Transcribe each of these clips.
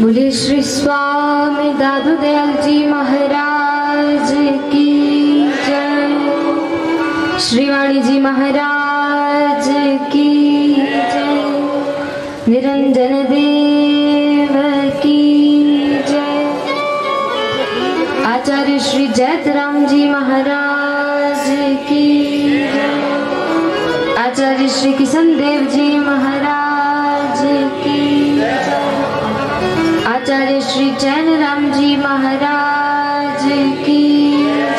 बोले श्री स्वामी दादू दयाल जी महाराज की जय, श्री वाणी जी महाराज की जय, निरंजन देव की जय, आचार्य श्री जयतराम जी महाराज की जय, आचार्य श्री किशन देव जी महाराज की जय, आचार्य श्री चैन राम जी महाराज की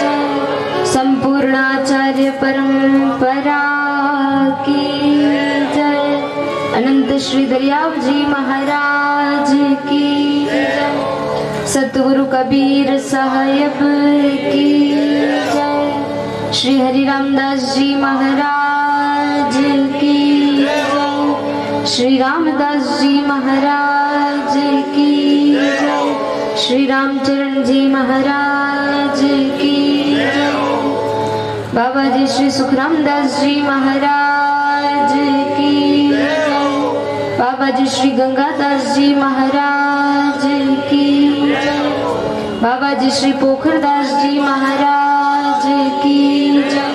जय, संपूर्ण आचार्य परंपरा की जय, अनंत श्री दरियाव जी महाराज की जय, सतगुरु कबीर साहब की जय, श्री हरि रामदास जी महाराज की जय, श्री रामदास जी महाराज की जय, श्री रामचरण जी महाराज की जय, बाबा जी श्री सुखरामदास जी महाराज की जय, बाबा जी श्री गंगादास जी महाराज की जय, बाबा जी श्री पोखरदास जी महाराज की जय,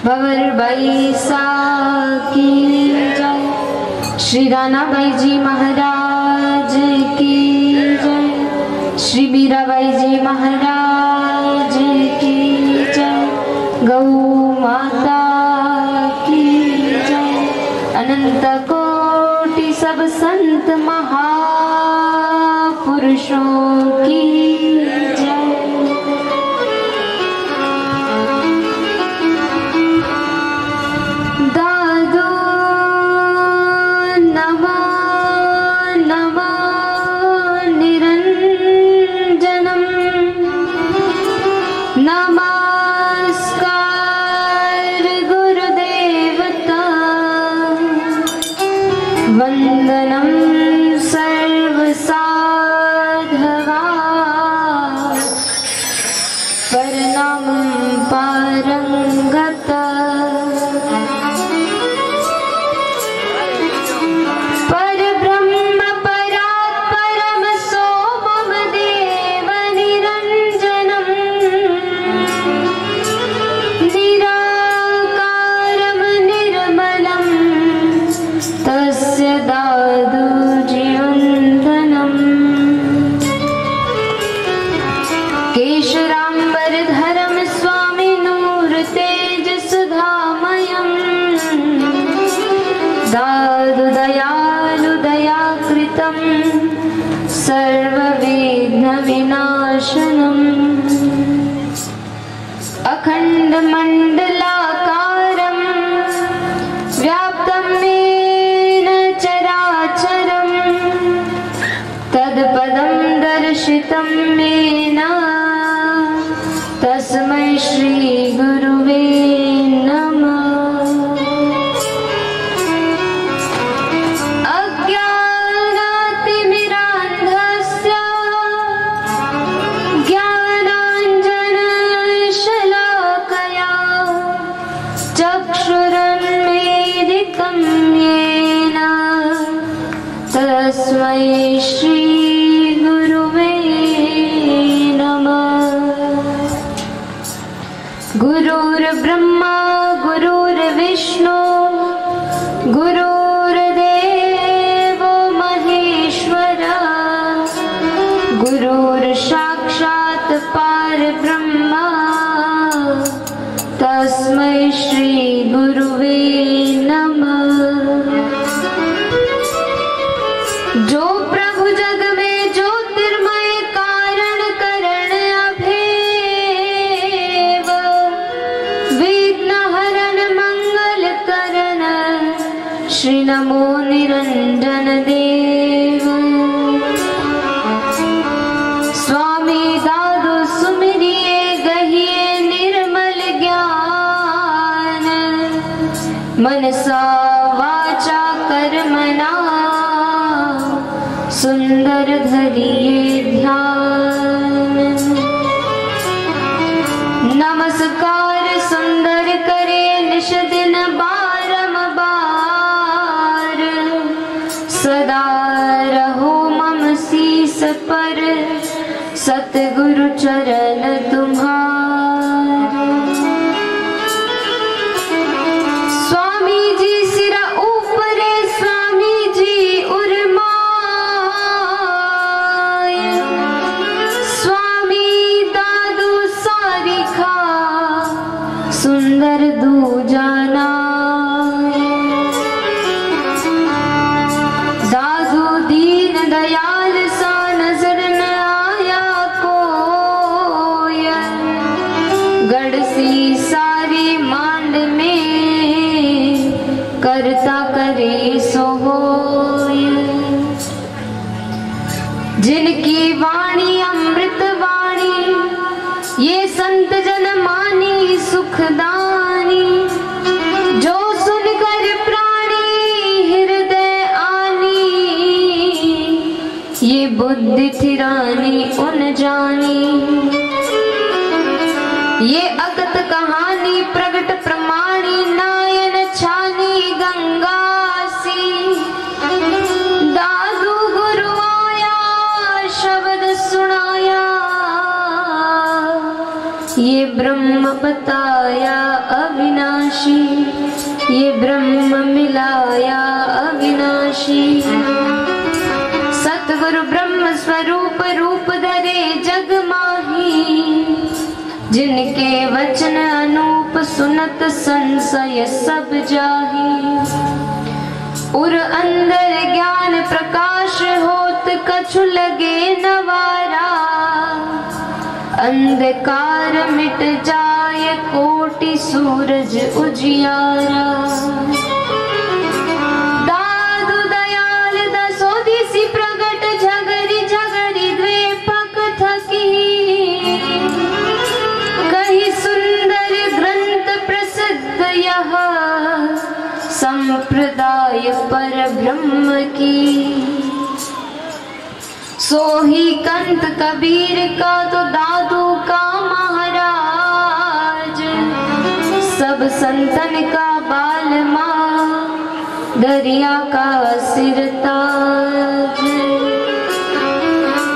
भंवरबाई सा की जय, श्री रानाबाई जी महाराज की जय, श्री मीराबाई जी महाराज की जय, गौ माता की जय, अनंत कोटि सब संत महापुरुषों की जय। वंदनम सर्व साधवा प्रणामं पारंगत परब्रह्म परात्परम सोमम देव निरंजनम निराकारं निर्मलम् तस्य दादू जीवनधनम् केशराम्बरधरं स्वामी नूर तेज सुधामयम् दादू दयालु दयाकृतं सर्वविघ्न विनाशनम् अखंड मंडलाकारं व्याप्तं येन चराचरं तत्पदं दर्शितं येन तस्मै श्री गुरुवे नमः। अज्ञानातिमिरान्धस्य ज्ञानाञ्जनशलाकया चक्षुरुन्मीलितं येन तस्मै श्री गुरुवे नमः। गुरुर्ब्रह्मा गुरुर्विष्णु गुरुर्देवो महेश्वरः गुरुर्साक्षात् परब्रह्म तस्मै श्री गुरुवे नमः। जो प्रभु जग में ज्योतिर्मय कारण करण अभेव विघ्न हरण मंगल करण श्री नमो निरंजन देव। स्वामी दादू सुमिरिए गहिए निर्मल ज्ञान मनसा वाचा कर्मणा सुंदर सुंदर दूजा नाय। दादू दीन दयाल सा नजर न आया कोई, गड़सी सारी मांड में करता करे सो होय। जिनकी वाणी अमृत वाणी, ये संत जन मानी सुखदानी। जो सुनकर प्राणी हृदय आनी, ये बुद्धि थिरानी उन जानी। ये अगत कहानी प्रगट प्रमाणी, नायन छानी गंगासी। दादू गुरु आया शब्द सुनाया, ये ब्रह्म बताया अविनाशी। ये ब्रह्म मिलाया अविनाशी। सतगुरु ब्रह्म स्वरूप रूप धरे जग माही। जिनके वचन अनूप सुनत संशय सब जाही। उर अंदर ज्ञान प्रकाश होत कछु लगे नवारा। अंधकार मिट जाए कोटि सूरज उजियारा। दादू दयाल दसो दिसि प्रगट झगरी झगरी द्वे पक थकी। कही सुंदर ग्रंथ प्रसिद्ध यह संप्रदाय पर ब्रह्म की। सोही कंत कबीर का तो दादू का महाराज। सब संतन का बाल माँ, दरिया का सिरताज।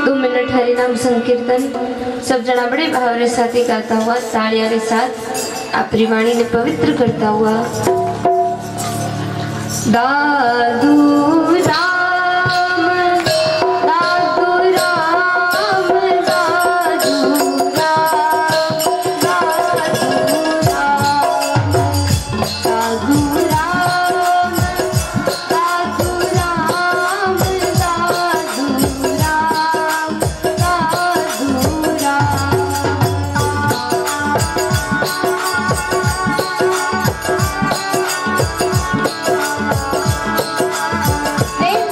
2 मिनट हरि नाम संकीर्तन सब जना बड़े भाव रे साथ गाता हुआ, तालियां रे साथ अपनी वाणी ने पवित्र करता हुआ। दादू राम दादू राम दादू राम दादू राम दादू राम दादू राम दादू राम। Thank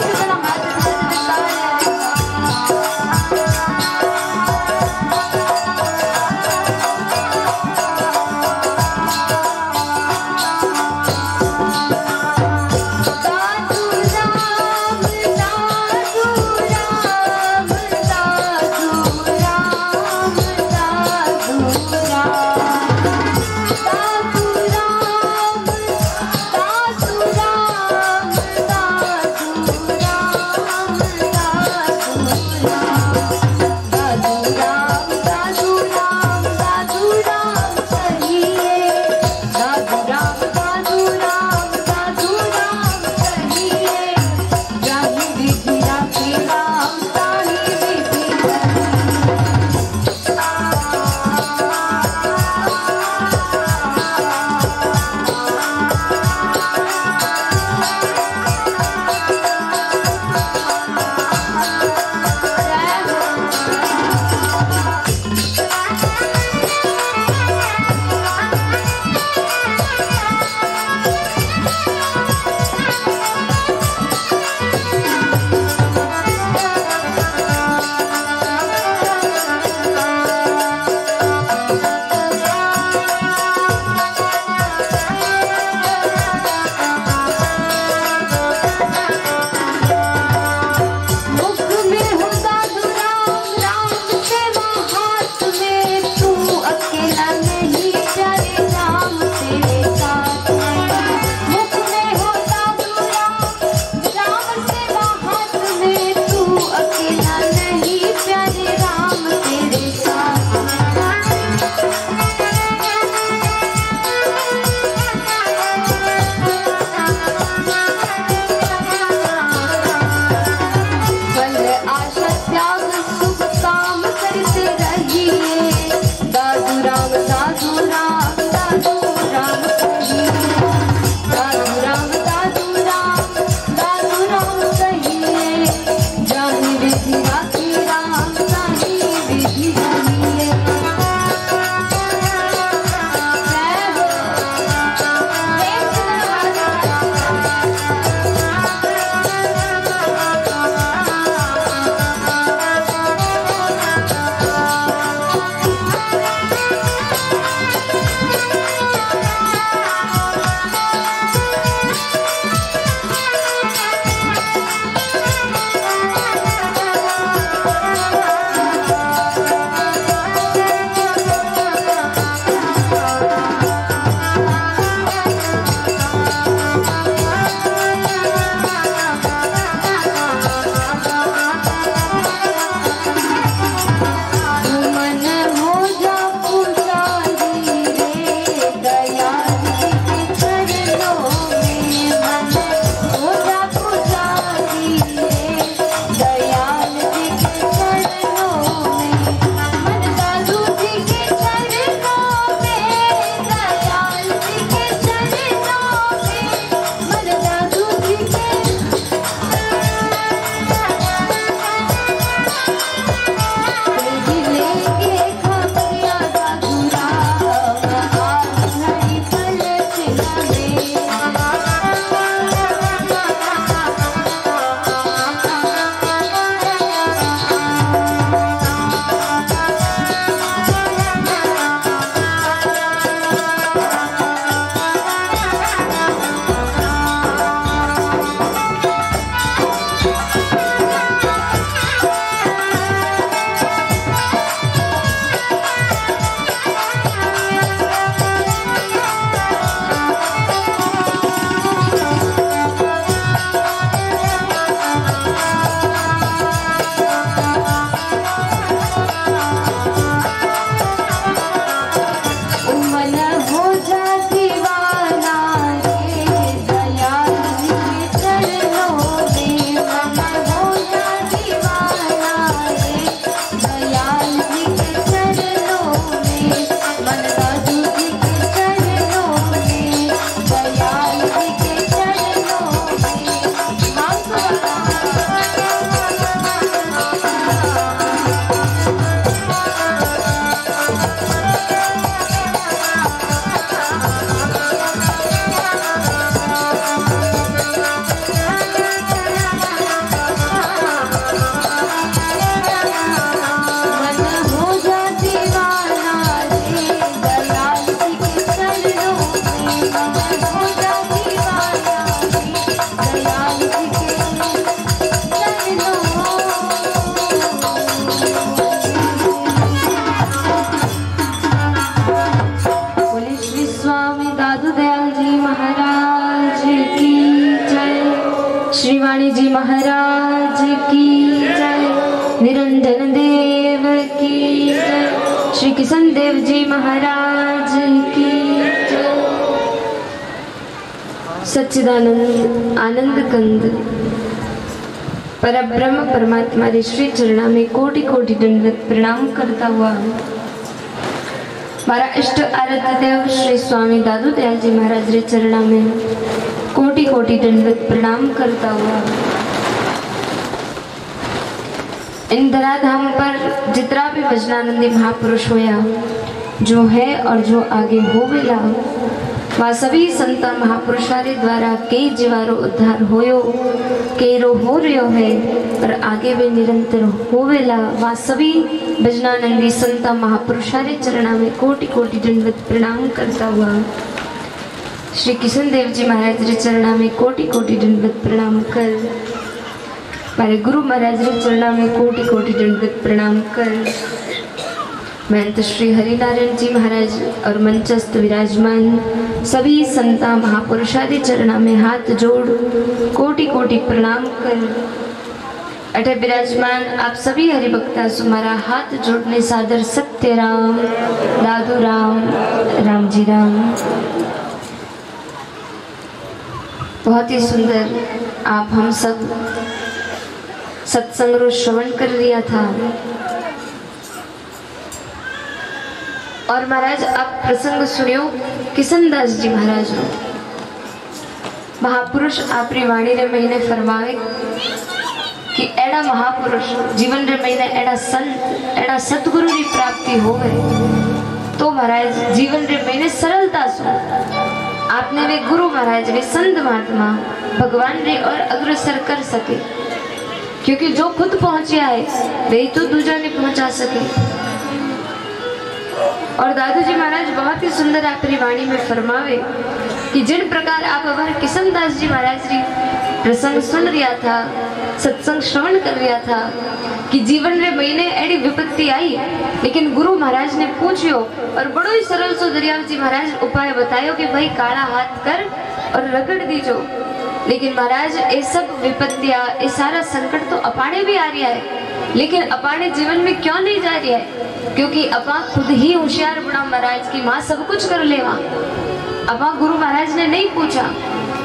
किशन देव जी महाराज की जय। सच्चिदानंद आनंद कंद परब्रह्म परमात्मा रे श्री चरणा में कोटि कोटि दंडवत प्रणाम करता हुआ मारा इष्ट आराध्य देव श्री स्वामी दादू दयाल जी महाराज रे चरणा में कोटि कोटि दंडवत प्रणाम करता हुआ इन धराधाम पर जितना भी भजनानंदी महापुरुष होया जो है और जो आगे होवेला वह सभी संत महापुरुषारे द्वारा कई जीवारो उद्धार होयो केरो हो रयो है और आगे भी निरंतर होवेला वह सभी भजनानंदी संत महापुरुषारे चरणा में कोटि कोटि दंडवत प्रणाम करता हुआ श्री किशन देव जी महाराज रे चरणा में कोटि कोटि दंडवत प्रणाम कर हमारे गुरु महाराज रे चरणा में कोटि कोटि दंडवत प्रणाम कर महंत श्री हरिनारायण जी महाराज और मंचस्थ विराजमान सभी संता महापुरुषादि चरणा में हाथ जोड़ कोटि कोटि प्रणाम कर अठे विराजमान आप सभी हरिभक्ता सुमारा हाथ जोड़ने सादर सत्य राम दादू राम राम जी राम। बहुत ही सुंदर आप हम सब सत्संग रो श्रवण कर लिया था और महाराज आप प्रसंग सुनियो किशन दास जी महाराज रो महापुरुष आपरी वाणी रे महीने फरमावे कि एड़ा महापुरुष जीवन रे महीने एड़ा संत एड़ा सतगुरु की प्राप्ति हो गए तो महाराज जीवन रे महीने सरलता से आपने वे गुरु महाराज वे संत महात्मा भगवान रे और अग्रसर कर सके क्योंकि जो खुद पहुंचे आए वही तो दूसरा नहीं पहुंचा सके। और दादू जी महाराज बहुत ही सुंदर आपरी वाणी में फरमावे कि जिन प्रकार आप हमारे किशन दास जी महाराज जी प्रसंग सुन रिया था सत्संग श्रवण कर रिया था कि जीवन रे महीने एडी विपत्ति आई लेकिन गुरु महाराज ने पूछियो और बड़ो ही सरल सो दरियाव जी महाराज उपाय बतायो कि भाई काला हाथ कर और रगड़ दीजो। लेकिन महाराज ये सब विपत्तियां ये सारा संकट तो अपाने भी आ रहा है लेकिन अपाने जीवन में क्यों नहीं जा रहा है क्योंकि अपा खुद ही होशियार बुढ़ा महाराज की माँ सब कुछ कर लेवा। अपा गुरु महाराज ने नहीं पूछा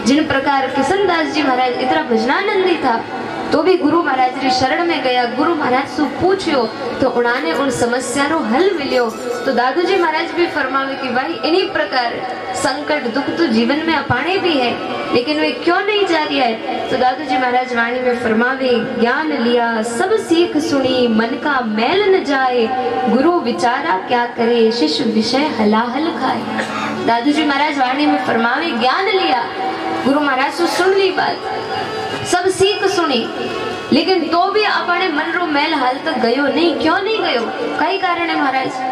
जिन प्रकार किशन दास जी महाराज इतना भजनानंदी था तो भी गुरु महाराज री शरण में गया गुरु महाराज से पूछियो तो उन्होंने उन समस्या रो हल मिलियो। तो दादू जी महाराज भी फरमावे कि भाई इन्हीं प्रकार संकट दुख तो जीवन में अपाने भी है लेकिन वे क्यों नहीं जा रही है। तो दादू जी महाराज वाणी में फरमावे ज्ञान लिया सब सीख सुनी मन का मैल न जाए गुरु विचारा क्या करे शिष्य विषय हलाहल खाए। दादू जी महाराज वाणी में फरमावे ज्ञान लिया गुरु महाराज से सुन ली बात सब सीख सुनी लेकिन तो भी अपने मन रो मैल हाल तक गयो नहीं क्यों नहीं गयो कई कारण है महाराज।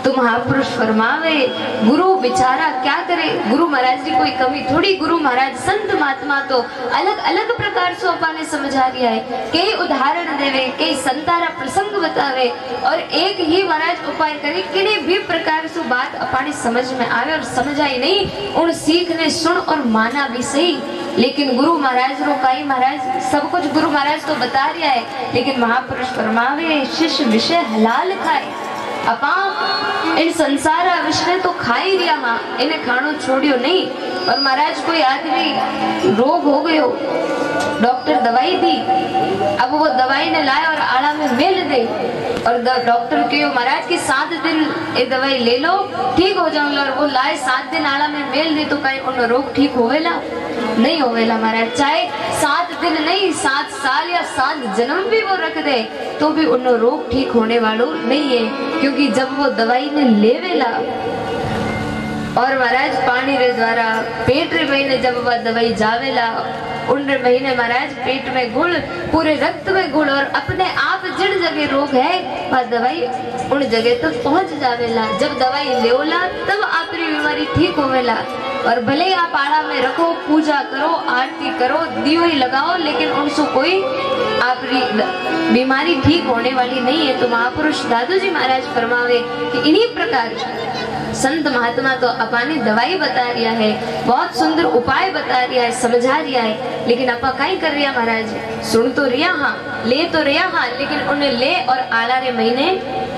तो महापुरुष फरमावे गुरु विचारा क्या करे गुरु महाराज की कोई कमी थोड़ी गुरु महाराज संत महात्मा तो अलग अलग प्रकार से अपने समझा दिया है कई उदाहरण देवे कई संतारा प्रसंग बतावे और एक ही महाराज उपाय करे किन्हीं भी प्रकार से बात अपने समझ में आवे और समझ आई नहीं उन सीखने सुन और माना भी सही। लेकिन गुरु महाराज रो काई महाराज सब कुछ गुरु महाराज तो बता रहा है लेकिन महापुरुष फरमावे शिष्य विषय हलाल खाए अपा इन संसार विषय तो खा ही रिया हाँ इन्हें खानो छोड़ियो नहीं। और महाराज कोई आदमी रोग हो गयो डॉक्टर दवाई दी अब वो दवाई ने लाए और आड़ा में मेल दे और डॉक्टर कहो महाराज की 7 दिन ये दवाई ले लो ठीक हो जाऊंगा और वो लाए 7 दिन आड़ा में मेल दे तो कहीं उन रोग ठीक होवेला नहीं होवेला महाराज चाहे 7 दिन नहीं 7 साल या 7 जन्म भी वो रख दे तो भी उन रोग ठीक होने वालों नहीं है क्योंकि जब वो दवाई ने लेवेला और महाराज पानी रे द्वारा पेट रे महीने जब वह दवाई जावेला उन महीने महाराज पेट में गुड़ पूरे रक्त में गुड़ और अपने आप जिन जगह रोग है वह दवाई उन जगह तक तो पहुंच जावेला। जब दवाई लेवला तब आपकी बीमारी ठीक होवेला और भले ही आप आड़ा में रखो पूजा करो आरती करो दियो ही लगाओ लेकिन उनसे कोई आपकी बीमारी ठीक होने वाली नहीं है। तो महापुरुष दादू जी महाराज फरमावे कि इन्हीं प्रकार संत महात्मा तो अपनी दवाई बता रिया है बहुत सुंदर उपाय बता रिया है समझा रिया है लेकिन अपा कहीं कर रिया महाराज सुन तो रिया हाँ ले तो रिया हाँ लेकिन उन्हें ले और आला रे महीने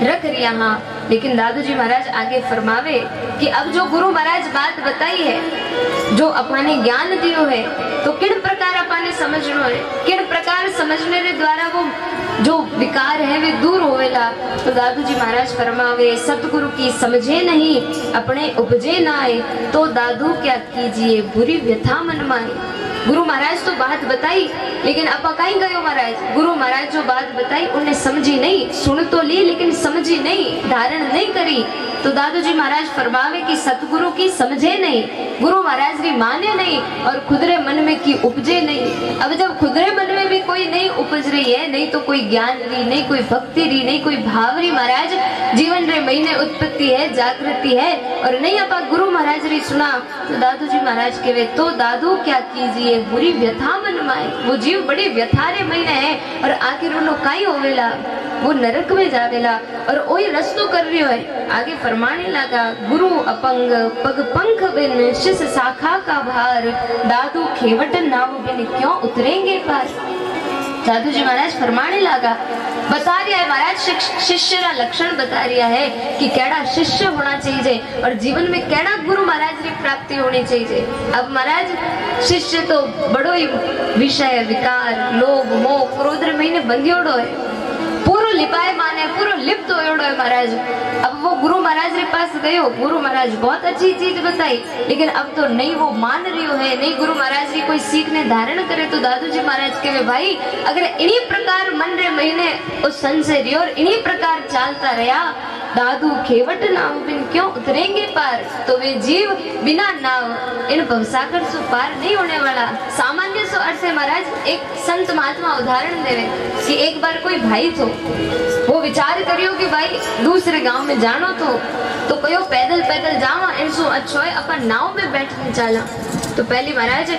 रख रिया हाँ। लेकिन दादू जी महाराज आगे फरमावे कि अब जो गुरु महाराज बात बताई है, जो अपने ज्ञान दियो है, तो किन प्रकार अपने समझनो है, किन प्रकार समझने के द्वारा वो जो विकार है वे दूर होवेला। तो दादू जी महाराज फरमावे सतगुरु की समझे नहीं अपने उपजे ना आए, तो दादू क्या कीजिए बुरी व्यथा मन माए। गुरु महाराज तो बात बताई, लेकिन अपा कहीं गयो महाराज, गुरु महाराज जो बात बताई उन्हें समझी नहीं, सुन तो ली लेकिन समझी नहीं, धारण नहीं करी। तो दादू जी महाराज फरमावे कि सतगुरु की समझे नहीं, गुरु महाराज की माने नहीं और खुदरे मन में की उपजे नहीं। अब जब खुदरे मन में भी कोई नहीं उपज रही है, नहीं तो कोई ज्ञान रही, नहीं कोई भक्ति रही, नहीं कोई भाव रही महाराज, जीवन रे महीने उत्पत्ति है, जागृति है, और नहीं अपा गुरु महाराज री सुना, तो दादू जी महाराज कहे तो दादू क्या कीजिए बुरी व्यथा मन माए। वो जीव बड़ी व्यथा रे महीने है और आखिर उन्हों काई होवेला, वो नरक में जावेला और वही रस्तो कर रही है। आगे फरमाने लगा गुरु अपंग पग पंख बिन शिष शाखा का भार, दादू खेवट नाव बिन क्यों उतरेंगे पार। दादू जी महाराज फरमाने लगा, बता रिया है महाराज, शिष्य का लक्षण बता रिया है कि कैड़ा शिष्य होना चाहिए और जीवन में कैड़ा गुरु महाराज की प्राप्ति होनी चाहिए। अब महाराज शिष्य तो बड़ो ही विषय विकार लोभ मोह क्रोध महीने बंधियोड़ो है, पूरो लिपाए माने पूरो लिप्त होयोड़ो है महाराज। अब वो गुरु महाराज के पास गयो, गुरु महाराज बहुत अच्छी चीज बताई, लेकिन अब तो नहीं वो मान रही है, नहीं गुरु महाराज की कोई सीख ने धारण करे। तो दादू जी महाराज कहे भाई अगर इन्हीं प्रकार मन रे महीने उस संशय रियो और इन्हीं प्रकार चालता रहा, दादू खेवट नाव बिन क्यों उतरेंगे पार, तो वे जीव बिना नाव इन भवसागर से पार नहीं होने वाला। सामान्य सो अर्थ है महाराज, एक संत महात्मा उदाहरण देवे कि एक बार कोई भाई तो वो विचार करियो कि भाई दूसरे गांव में जानो तो कहो पैदल पैदल जावा, इनसो अच्छो है अपन नाव में बैठने चला। तो पहले महाराज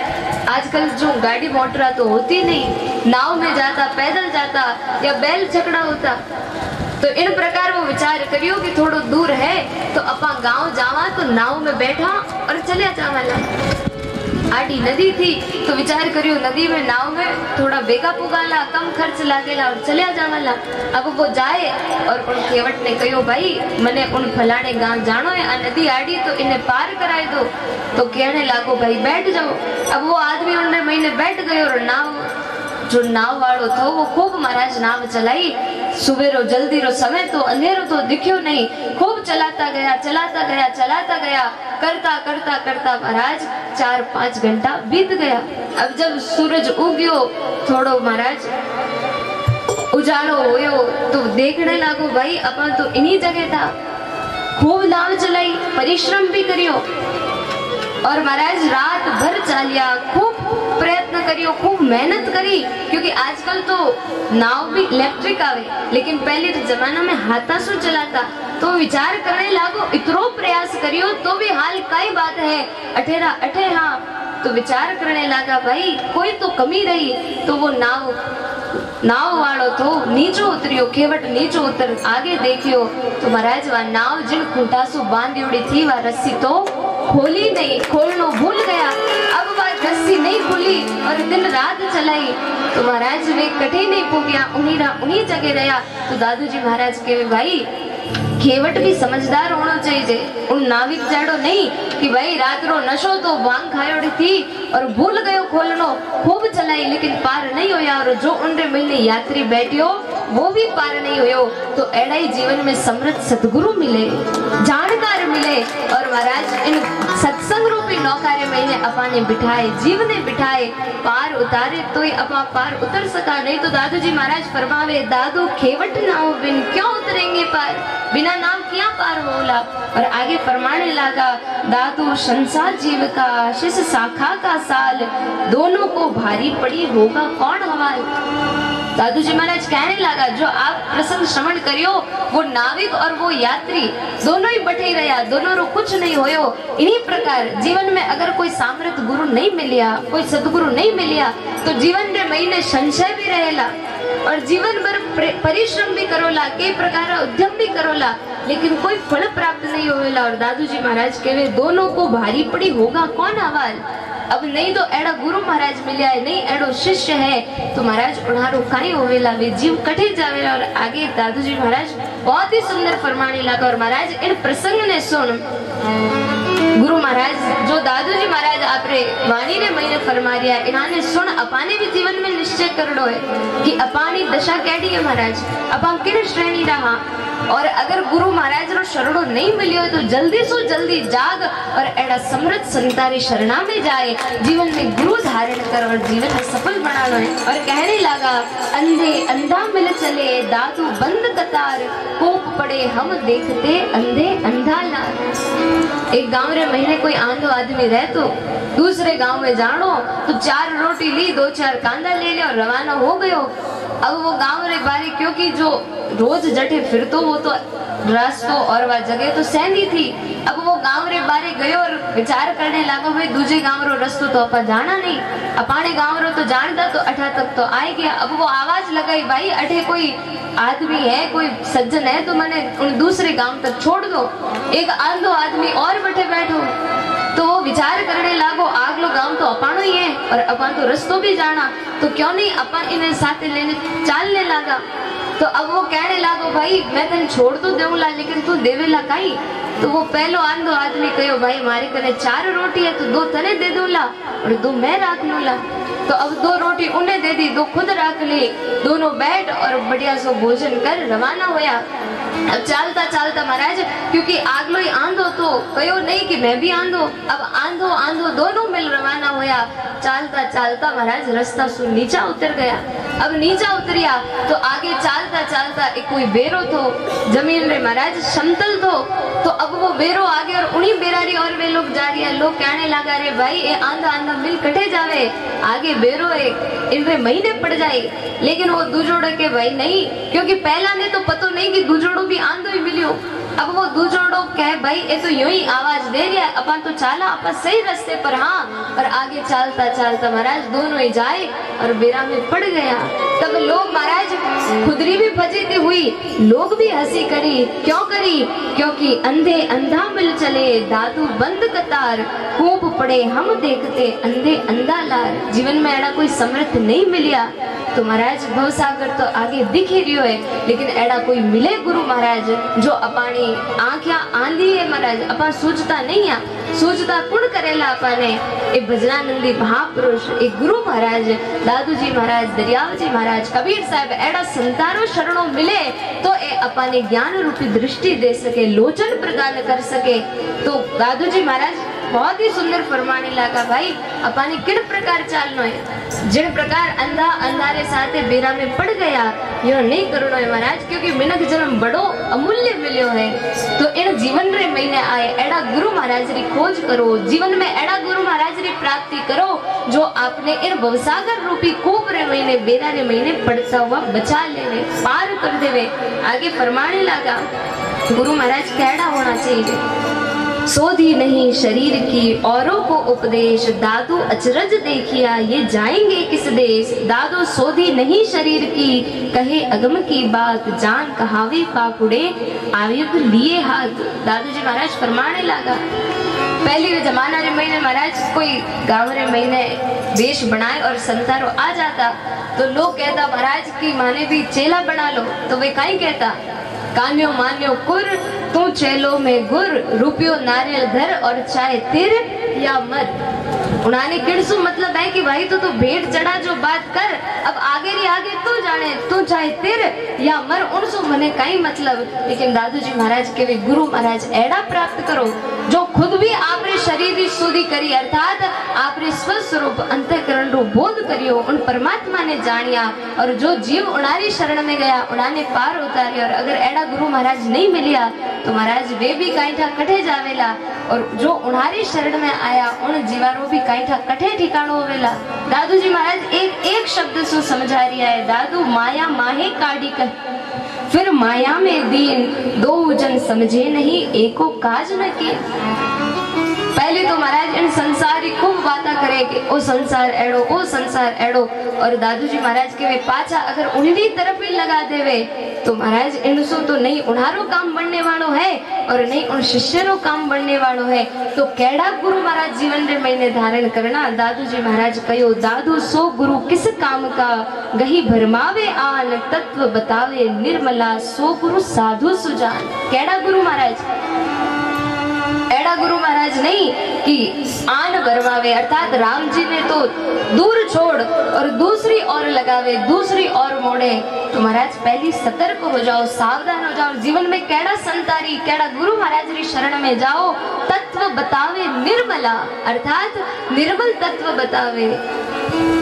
आजकल जो गाड़ी मोटरा तो होती नहीं, नाव में जाता, पैदल जाता या बैल छकड़ा होता। तो इन प्रकार वो विचार करियो कि थोड़ा दूर है तो अपा गांव जावा तो नाव में बैठा और चले जावाला। आड़ी नदी थी तो विचार करियो नदी में नाव में थोड़ा बेगा पुगाला, कम खर्च लागेला और चलिया जावाला। अब वो जाए और उन केवट ने कहो भाई मने उन फलाने गांव जानो है, आ नदी आड़ी तो इन्हें पार कराए दो। तो कहने लागो भाई बैठ जाओ। अब वो आदमी उन्हें महीने बैठ गयो और जो नाव वालों था वो खूब महाराज नाव चलाई। सुबेरो जल्दी रो समय तो अंधेरो तो दिख्यो नहीं, खूब चलाता गया चलाता गया चलाता गया, करता करता करता महाराज 4-5 घंटा बीत गया। अब जब सूरज उग्यो थोड़ो महाराज उजालो होयो तो देखने लागो भाई अपन तो इन्हीं जगह था। खूब नाव चलाई, परिश्रम भी करियो और महाराज रात भर चालिया, खूब प्रयत्न करियो, खूब मेहनत करी, क्योंकि आजकल तो नाव भी इलेक्ट्रिक आवे, लेकिन पहले के जमाना में हाथा से चलाता। तो विचार करने लागो इतनो प्रयास करियो तो भी हाल कई बात है, अठेरा अठे हाँ। तो विचार करने लगा भाई कोई तो कमी रही। तो वो नाव वालों तो नीचो उतरियो, खेवट नीचो उतर आगे देखियो तो महाराज वह नाव जिन खूंटा सु बांधी उड़ी थी वह रस्सी तो खोली नहीं, खोलनो भूल गया। अब वह रस्सी नहीं खुली और दिन रात चलाई तो महाराज वे कटे नहीं पुग्या, उन्हीं जगह रहा। तो दादू जी महाराज कहे भाई खेवट भी समझदार होना चाहिए, उन नाविक जाड़ो नहीं कि भाई रात रो नशो तो भांग खायोड़ी थी और भूल गयो खोलनो, खूब चलाई लेकिन पार नहीं होया, और जो उनरे मिलने यात्री बैठियो वो भी पार नहीं होयो। तो ऐड़ा ही जीवन में समृद्ध सतगुरु मिले, जानकार मिले और महाराज इन सत्संग रूपी नौकारे महीने अपने बिठाए, जीवने बिठाए, पार उतारे तो ही अपा पार उतर सका। नहीं तो दादू जी महाराज फरमावे दादू खेवट नाव बिन क्यों उतरेंगे पार, बिना नाव क्या पार होला। और आगे फरमाने लगा दादू संसार जीव का शिष शाखा का साल, दोनों को भारी पड़ी होगा कौन हवाल। दादू जी महाराज कहने लगा जो आप प्रसंग श्रवण करियो वो नाविक और वो यात्री दोनों ही बैठे रहा, दोनों रो कुछ नहीं होयो। इन्हीं प्रकार जीवन में अगर कोई सामर्थ्य गुरु नहीं मिलिया, कोई सदगुरु नहीं मिलिया तो जीवन रे महीने संशय भी रहेला और जीवन भर परिश्रम भी करोला, कई प्रकार उद्यम भी करोला, लेकिन कोई फल प्राप्त नहीं होवेला। और दादू जी महाराज कहे दोनों को भारी पड़ी होगा कौन हवाल। अब नहीं तो एड़ा गुरु महाराज मिलिया है, नहीं एड़ो शिष्य है तो महाराज उन्हारो काई होवेला, वे जीव कटे जावेला। और आगे दादू जी महाराज बहुत ही सुंदर फरमाने लगा। और महाराज इन प्रसंग ने सुन गुरु महाराज जो दादू जी महाराज आपरे वाणी ने महीने फरमा रिया इन्होंने सुन अपाने भी जीवन में निश्चय करड़ो है कि अपानी दशा कैडी है महाराज, अपा किन श्रेणी रहा। और अगर गुरु महाराज रो शरणो नहीं मिलियो तो जल्दी से जल्दी जाग और एड़ा समृद्ध संतारी शरणा में जाए, जीवन में गुरु धारण कर और जीवन में सफल बना लो है। और कहने लगा अंधे अंधा मिल चले दादू बंद कतार, कोप पड़े हम देखते अंधे अंधा लार। एक गांव रे महीने कोई आंधो आदमी रहे तो दूसरे गांव में जानो तो 4 रोटी ली 2-4 कांदा ले लिया और रवाना हो गयो। अब वो गांव रे बारी क्योंकि जो रोज जटे फिर तो वो तो रास्तो और वह जगह तो सहनी थी। अब वो गांव रे बारे गयो और विचार करने लगा भाई दूसरे गांव रो रास्तो तो अपन जाना नहीं, अपाने गांव रो तो जानता तो अठा तक तो आए गया। अब वो आवाज लगाई भाई अठे कोई आदमी है कोई सज्जन है तो मैंने उन दूसरे गांव तक छोड़ दो, एक आंधो आदमी और बैठे बैठो। तो वो विचार करने लागो आगलो गांव तो अपानो ही है और अपन तो रस्तो भी जाना तो क्यों नहीं अपन इन्हें साथ लेने चालने लगा। तो अब वो कहने लागो भाई मैं तेन छोड़ तो देऊला लेकिन तू देवेला काई। तो वो पहलो आंधो आदमी कहो भाई मारे कने 4 रोटी है तो 2 तने दे दूला और 2 मैं रख लूला। तो अब 2 रोटी उन्हें दे दी 2 खुद रख ली, दोनों बैठ और बढ़िया सो भोजन कर रवाना होया। अब चलता चलता महाराज क्योंकि आगलो ही आंधो तो कहो नहीं कि मैं भी आंधो, अब आंधो आंधो दोनों मिल रवाना होया। चलता चलता महाराज रास्ता से नीचा उतर गया। अब नीचा उतरिया तो आगे चलता चलता एक कोई बेरो तो जमीन रे महाराज समतल तो अब वो बेरो आगे और उन्हीं बेरारी और वे लोग जा रही है। लोग कहने लगा रे भाई ये आंधा आंधा मिल कटे जावे आगे बेरो एक इनरे महीने पड़ जाए। लेकिन वो दूजोड़े के भाई नहीं क्योंकि पहला ने तो पतो नहीं कि दूजोड़ो भी आंधो ही मिलियो। अब वो दूजोड़ो कहे भाई ये तो यूं ही आवाज दे रहा है अपन तो चाला अपन सही रास्ते पर। हाँ और आगे चलता चलता महाराज दोनों ही जाए और बेरा में पड़ गया। तब लोग महाराज खुदरी भी फजीती हुई, लोग भी हंसी करी। क्यों करी? क्योंकि अंधे अंधा मिल चले दादू बंद कतार, खूब पड़े हम देखते अंधे अंधा लार। जीवन में एड़ा कोई समर्थ नहीं मिलिया तो महाराज भवसागर तो आगे दिख ही रही है लेकिन एड़ा कोई मिले गुरु महाराज जो अपानी आंखिया आंधी है महाराज अपन सूझता नहीं है, सूझता कुण करेला अपने ए भजनानंदी महापुरुष एक गुरु महाराज दादू जी महाराज दरियाव जी महाराज कबीर साहब एड़ा संतारो शरणों मिले तो ए अपने ज्ञान रूपी दृष्टि दे सके, लोचन प्रदान कर सके। तो दादू जी महाराज बहुत ही सुंदर फरमाने लगा भाई अपने किन प्रकार चालनो है, जिन प्रकार अंधा अंधारे साथे बेरा में पड़ गया यो नहीं करनो है महाराज क्योंकि मिनक जन्म बड़ो अमूल्य मिलियो है। तो इन जीवन रे महीने आए एड़ा गुरु महाराज री खोज करो, जीवन में एड़ा गुरु महाराज री प्राप्ति करो जो आपने इन भवसागर रूपी कूप रे महीने बेरा रे महीने पड़ता हुआ बचा लेवे पार कर देवे। आगे फरमाने लगा गुरु महाराज कैड़ा होना चाहिए, सोधी नहीं शरीर की औरों को उपदेश, दादू अचरज देखिया ये जाएंगे किस देश। दादू सोधी नहीं शरीर की कहे अगम की बात, जान कहावे पापुड़े आयुध लिए हाथ। दादू जी महाराज फरमाने लगा पहले के जमाना रे महीने महाराज कोई गाँव रे महीने वेश बनाए और संतारो आ जाता तो लोग कहता महाराज की माने भी चेला बना लो। तो वे कहीं कहता कान्यो मान्यो कुर तू चेलो में गुर, रुपयो नारियल धर और चाहे तिर या मत। उन्होंने किड़सू मतलब है कि भाई तू तो भेंट चढ़ा जो बात कर, अब आगे री आगे तू जाने तू चाहे तिर या मर उनसो मने कई मतलब। लेकिन दादू जी महाराज के वे गुरु महाराज एड़ा प्राप्त करो जो खुद भी आपरे शरीर की शुद्धि करी अर्थात आपरे स्वस्वरूप अंतःकरण रो बोध करियो, उन परमात्मा ने जानिया और जो जीव उनारी शरण में गया उन्होंने पार उतारिया। और अगर एड़ा गुरु महाराज नहीं मिलिया तो महाराज वे भी काईठा कठे जावेला और जो उन्हारी शरण में आया उन जीवारों भी काईठा कठे ठिकाणो होवेला। दादू जी महाराज एक एक शब्द से समझा रिया है, दादू माया माहे काढ़ी कर फिर माया में दीन, दो जन समझे नहीं एको काज न किए। पहले तो महाराज इन संसारी खूब बातें करे कि ओ संसार एड़ो, ओ संसार एड़ो। और दादू जी महाराज के वे पाचा अगर उन्हीं तरफ ही लगा देवे तो महाराज इनसो तो नहीं उन्हारो काम बनने वालों है और नहीं उन शिष्यरों काम बनने वालों है। तो केड़ा गुरु महाराज जीवन रे महीने धारण करना। दादू जी महाराज कहो, दादू सो गुरु किस काम का, गही भरमावे आन तत्व बतावे निर्मला, सो गुरु साधु सुजान। केड़ा गुरु महाराज, एड़ा गुरु महाराज नहीं कि आन भरमावे, अर्थात राम जी ने तो दूर छोड़ और दूसरी ओर लगावे, दूसरी ओर मोड़े। तो महाराज पहली सतर्क हो जाओ, सावधान हो जाओ। जीवन में केड़ा संतारी, केड़ा गुरु महाराज री शरण में जाओ। तत्व बतावे निर्मला, अर्थात निर्मल तत्व बतावे,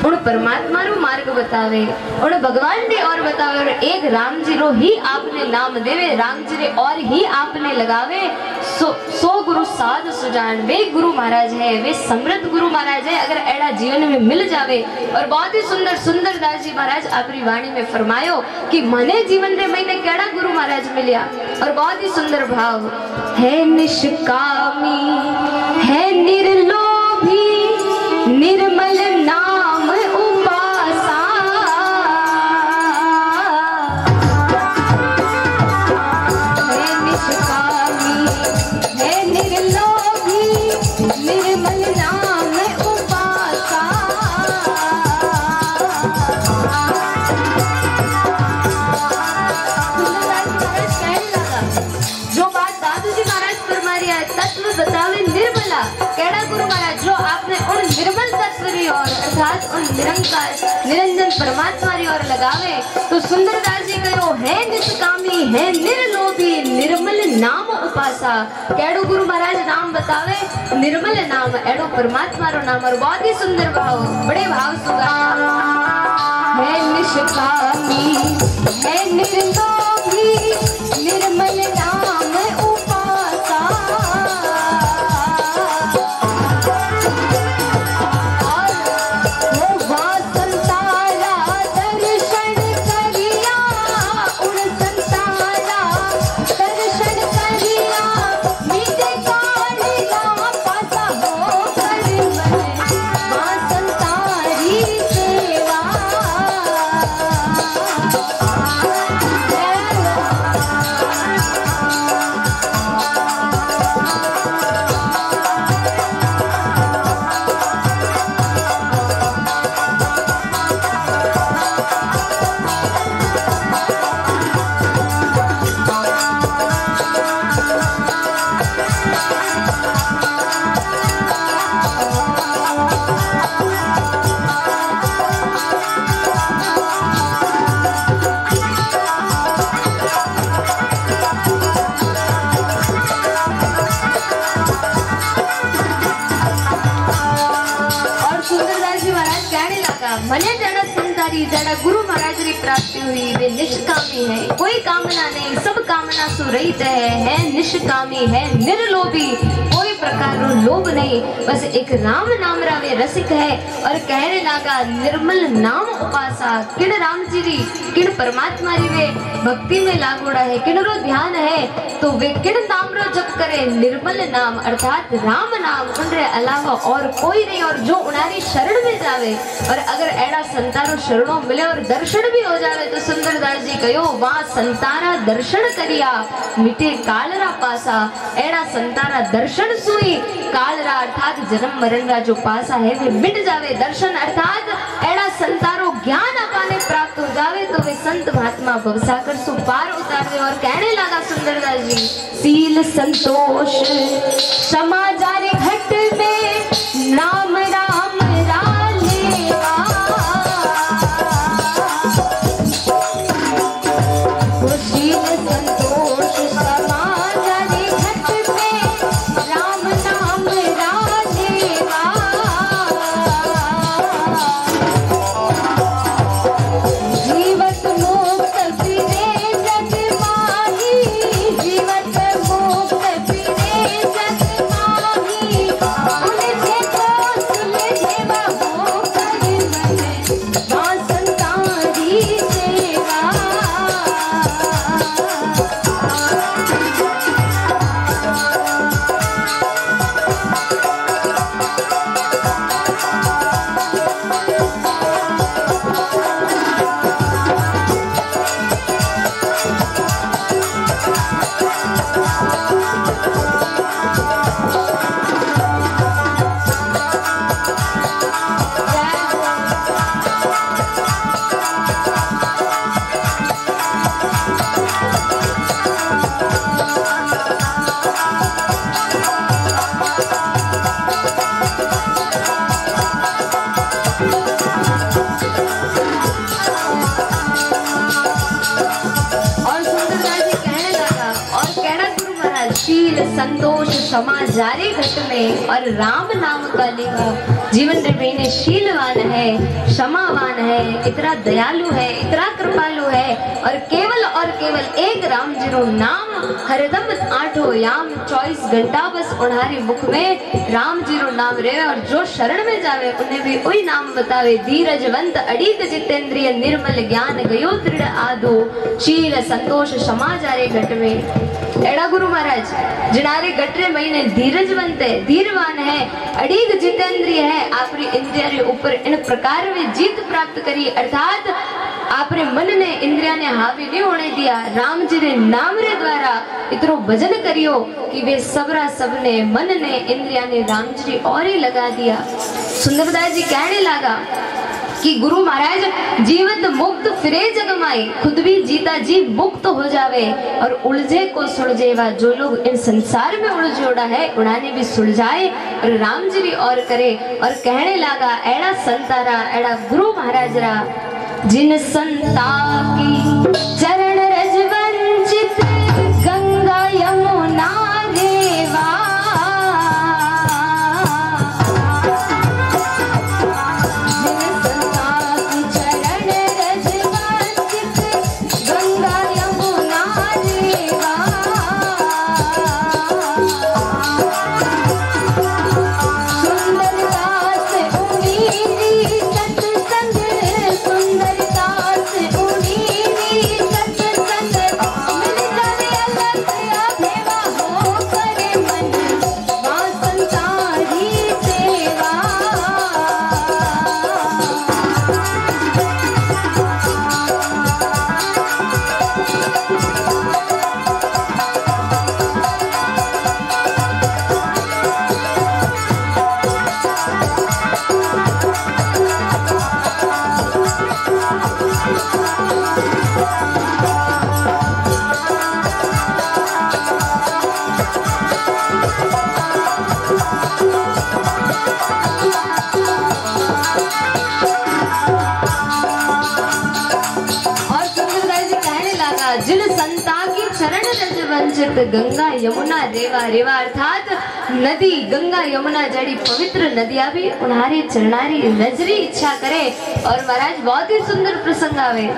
उन परमात्मा रो मार्ग बतावे, उन भगवान रे और बतावे। और एक राम जी रो ही आपने नाम देवे, राम जी रे और ही आपने लगावे। सो गुरु साध सुजान। वे गुरु महाराज है, वे समृद्ध गुरु महाराज है। अगर एड़ा जीवन में मिल जावे। और बहुत ही सुंदर सुंदर दास जी महाराज अपनी वाणी में फरमायो कि मने जीवन रे महीने केड़ा गुरु महाराज मिलिया। और बहुत ही सुंदर भाव है, निष्कामी है निर्लोभी निर्मल नाम उपासा, है निष्कामी है निर्लोभी निर्मल नाम उपासा। जो बात दादू जी महाराज फरमा रही है, तत्व बतावे निर्मला। केड़ा गुरु महाराज, जो आपने उन निर्मल तत्व की ओर अर्थात उन निरंकार निरंजन परमात्मा की ओर लगावे। तो सुंदरदास जी कहो, है निष्कामी है निर्लोभी निर्मल नाम उपासा। केड़ो गुरु महाराज नाम बतावे, निर्मल नाम, एड़ो परमात्मा रो नाम। और बहुत ही सुंदर भाव, बड़े भाव सुगा, है निष्कामी है निर्लोभी निर्मल नाम उपासा। मने जड़ा संतारी जड़ा गुरु महाराज री प्राप्ति हुई, वे निष्कामी है, कोई कामना नहीं, सब कामना सु रहित है निष्कामी है निर्लोभी, कोई प्रकार रो लोभ नहीं, बस एक राम नाम रा वे रसिक है। और कहने लगा निर्मल नाम उपासा, किन राम जी री किन परमात्मा री वे भक्ति में लागोड़ा है, किन रो ध्यान है, तो वे किन नाम रो जप करे, निर्मल नाम अर्थात राम नाम, उनरे अलावा और कोई नहीं। और जो उनारी शरण में जावे, और अगर एड़ा संतारो शरणों मिले और दर्शन भी हो जावे, तो सुंदरदास जी कहो वहां संतारा दर्शन करिया मिटे कालरा पासा। एड़ा संतारा दर्शन सुई, कालरा अर्थात जन्म मरण का जो पासा है वे मिट जावे। दर्शन अर्थात एड़ा संतारो ज्ञान अपाने प्राप्त हो जावे, तो वे संत महात्मा भवसागर सु पार उतारे। और कहने लगा सुंदरदास जी, सील संतोष समाजारे घट में नाम राम रालेवा, शील संतोष समाजारे घट में राम नाम रालेवा, जीवत मुक्त फिरे जग माही, जीवत मुक्त फिरे जग माही, संतोष क्षमा जारे घट में और राम नाम का लेगा जीवन रे बेने शीलवान है, क्षमावान है, इतना दयालु है, इतना कृपालु है और केवल एक राम जी रो नाम हरदम आठो याम 24 घंटा बस उन्हारे मुख में राम जी रो नाम रहे और जो शरण में जावे उन्हें भी वही नाम बतावे। धीरजवंत अड़ीक जितेंद्रिय निर्मल ज्ञान गयो दृढ़ आदो शील संतोष क्षमा जारे घट में। एड़ा गुरु महाराज जिनारे गटरे महीने धीरजवंत है, धीरवान है, अड़ीग जितेंद्रिय है, आपरी इंद्रिया रे ऊपर इन प्रकार में जीत प्राप्त करी अर्थात आपरे मन ने इंद्रिया ने हावी नहीं होने दिया। राम जी रे नाम रे द्वारा इतनो भजन करियो कि वे सबरा सबने मन ने इंद्रिया ने राम जी और ही लगा दिया। सुंदरदास जी कहने लगा कि गुरु महाराज जीवत मुक्त फिरे जग माई, खुद भी जीता जी मुक्त हो जावे और उलझे को सुलझेवा। जो लोग इन संसार में उलझोड़ा है उन्हें भी सुलझाए और राम जी भी और करे। और कहने लगा एड़ा संतारा एड़ा गुरु महाराज रा जिन संता की चरण रज वंचित गंगा यमुना रेवा, जिन संता की चरण रज वंचित गंगा यमुना रेवा, सुंदरदास उन्हीं सत्संग सुंदरदास उन्हीं सत्संग मिल जावे अलग अभेवा हो करे मन मां संसारी सेवा। और सुंदरदास जी कहने लगा जिन संता की चरण रज वंचित गंगा यमुना रेवा, रेवा अर्थात नदी गंगा यमुना जड़ी पवित्र नदियां भी उन्हारी चरणारी नजरी इच्छा करे। और महाराज बहुत ही सुंदर प्रसंग आवे।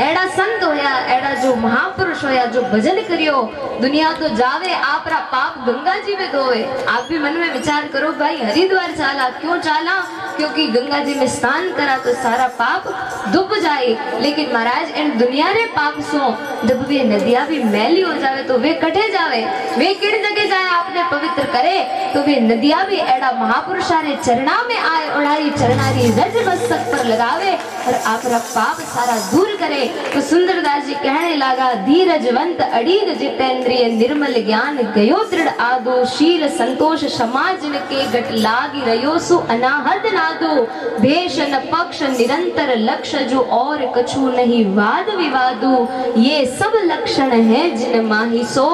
एड़ा संत होया, एड़ा जो महापुरुष होया जो भजन करियो दुनिया तो जावे आपरा पाप गंगा जी में धोवे। आप भी मन में विचार करो भाई हरिद्वार चाला क्यों चाला, क्योंकि गंगा जी में स्नान करा तो सारा पाप डूब जाए। लेकिन महाराज इन दुनिया रे पाप सो जब वे नदियां भी मैली हो जावे तो वे कटे जावे, वे किड़ जगह जाए आपने पवित्र करे तो वे नदियां भी एड़ा महापुरुषारे चरणा में आए उड़ारी चरणारी रज मस्तक पर लगावे और आपरा पाप सारा दूर करे। तो सुंदरदास जी कहने लगा धीरजवंत अड़ीग जितेंद्रिय निर्मल ज्ञान गयो दृढ़ आदो शील संतोष समाज के गट लागी रयो सु अनाहद नादो भेष न पक्ष निरंतर लक्ष्य जो और कछु नहीं वाद विवादो। ये सब लक्षण है जिन माही सो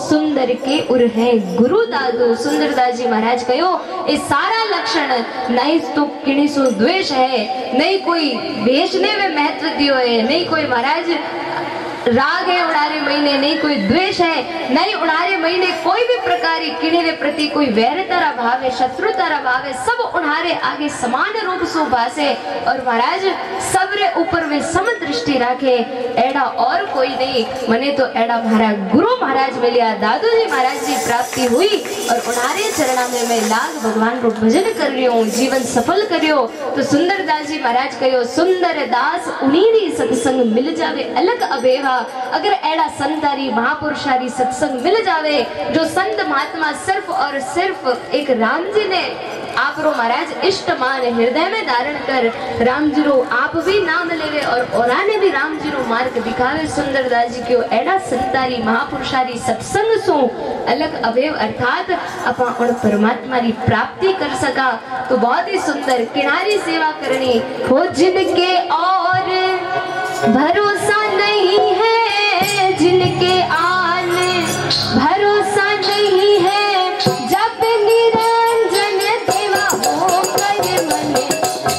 सुंदर के उर है गुरु दादो। सुंदरदास जी महाराज कहो ये सारा लक्षण नहीं तो किणी सो द्वेष है, नहीं कोई भेषने में महत्व दियो है, नहीं कोई महाराज राग है उड़ारे महीने, नहीं कोई द्वेष है, नहीं उड़ारे महीने कोई भी प्रकार किणे रे प्रति कोई वैरता भाव है, शत्रुता भाव है, सब उन्हारे आगे समान रूप सो भासे और महाराज सबरे ऊपर में सम दृष्टि राखे। एड़ा और कोई नहीं, मने तो एड़ा महाराज गुरु महाराज मिलिया, दादू जी महाराज जी प्राप्ति हुई और उन्हारे चरणा में मैं लाग भगवान को भजन कर रही हूँ, जीवन सफल करियो। तो सुंदरदास जी महाराज कहो सुंदर दास उन्हीं सत्संग मिल जावे अलग अबेवा। अगर एड़ा संतारी महापुरुषारी सत्संग मिल जावे जो संत महात्मा सिर्फ और सिर्फ एक राम जी ने आप रो महाराज इष्ट मान हृदय में धारण कर राम जी रो आप भी नाम लेवे और औराने भी राम जी रो मार्ग दिखावे। सुंदरदास जी क्यों एड़ा संतारी महापुरुषारी सत्संग सो अलग अवयव अर्थात अपा उन परमात्मा की प्राप्ति कर सका। तो बहुत ही सुंदर किनारी सेवा करनी हो जिनके और भरोसा नहीं है, जिनके आन भरोसा नहीं है, जब निरंजन देवा हो कर मन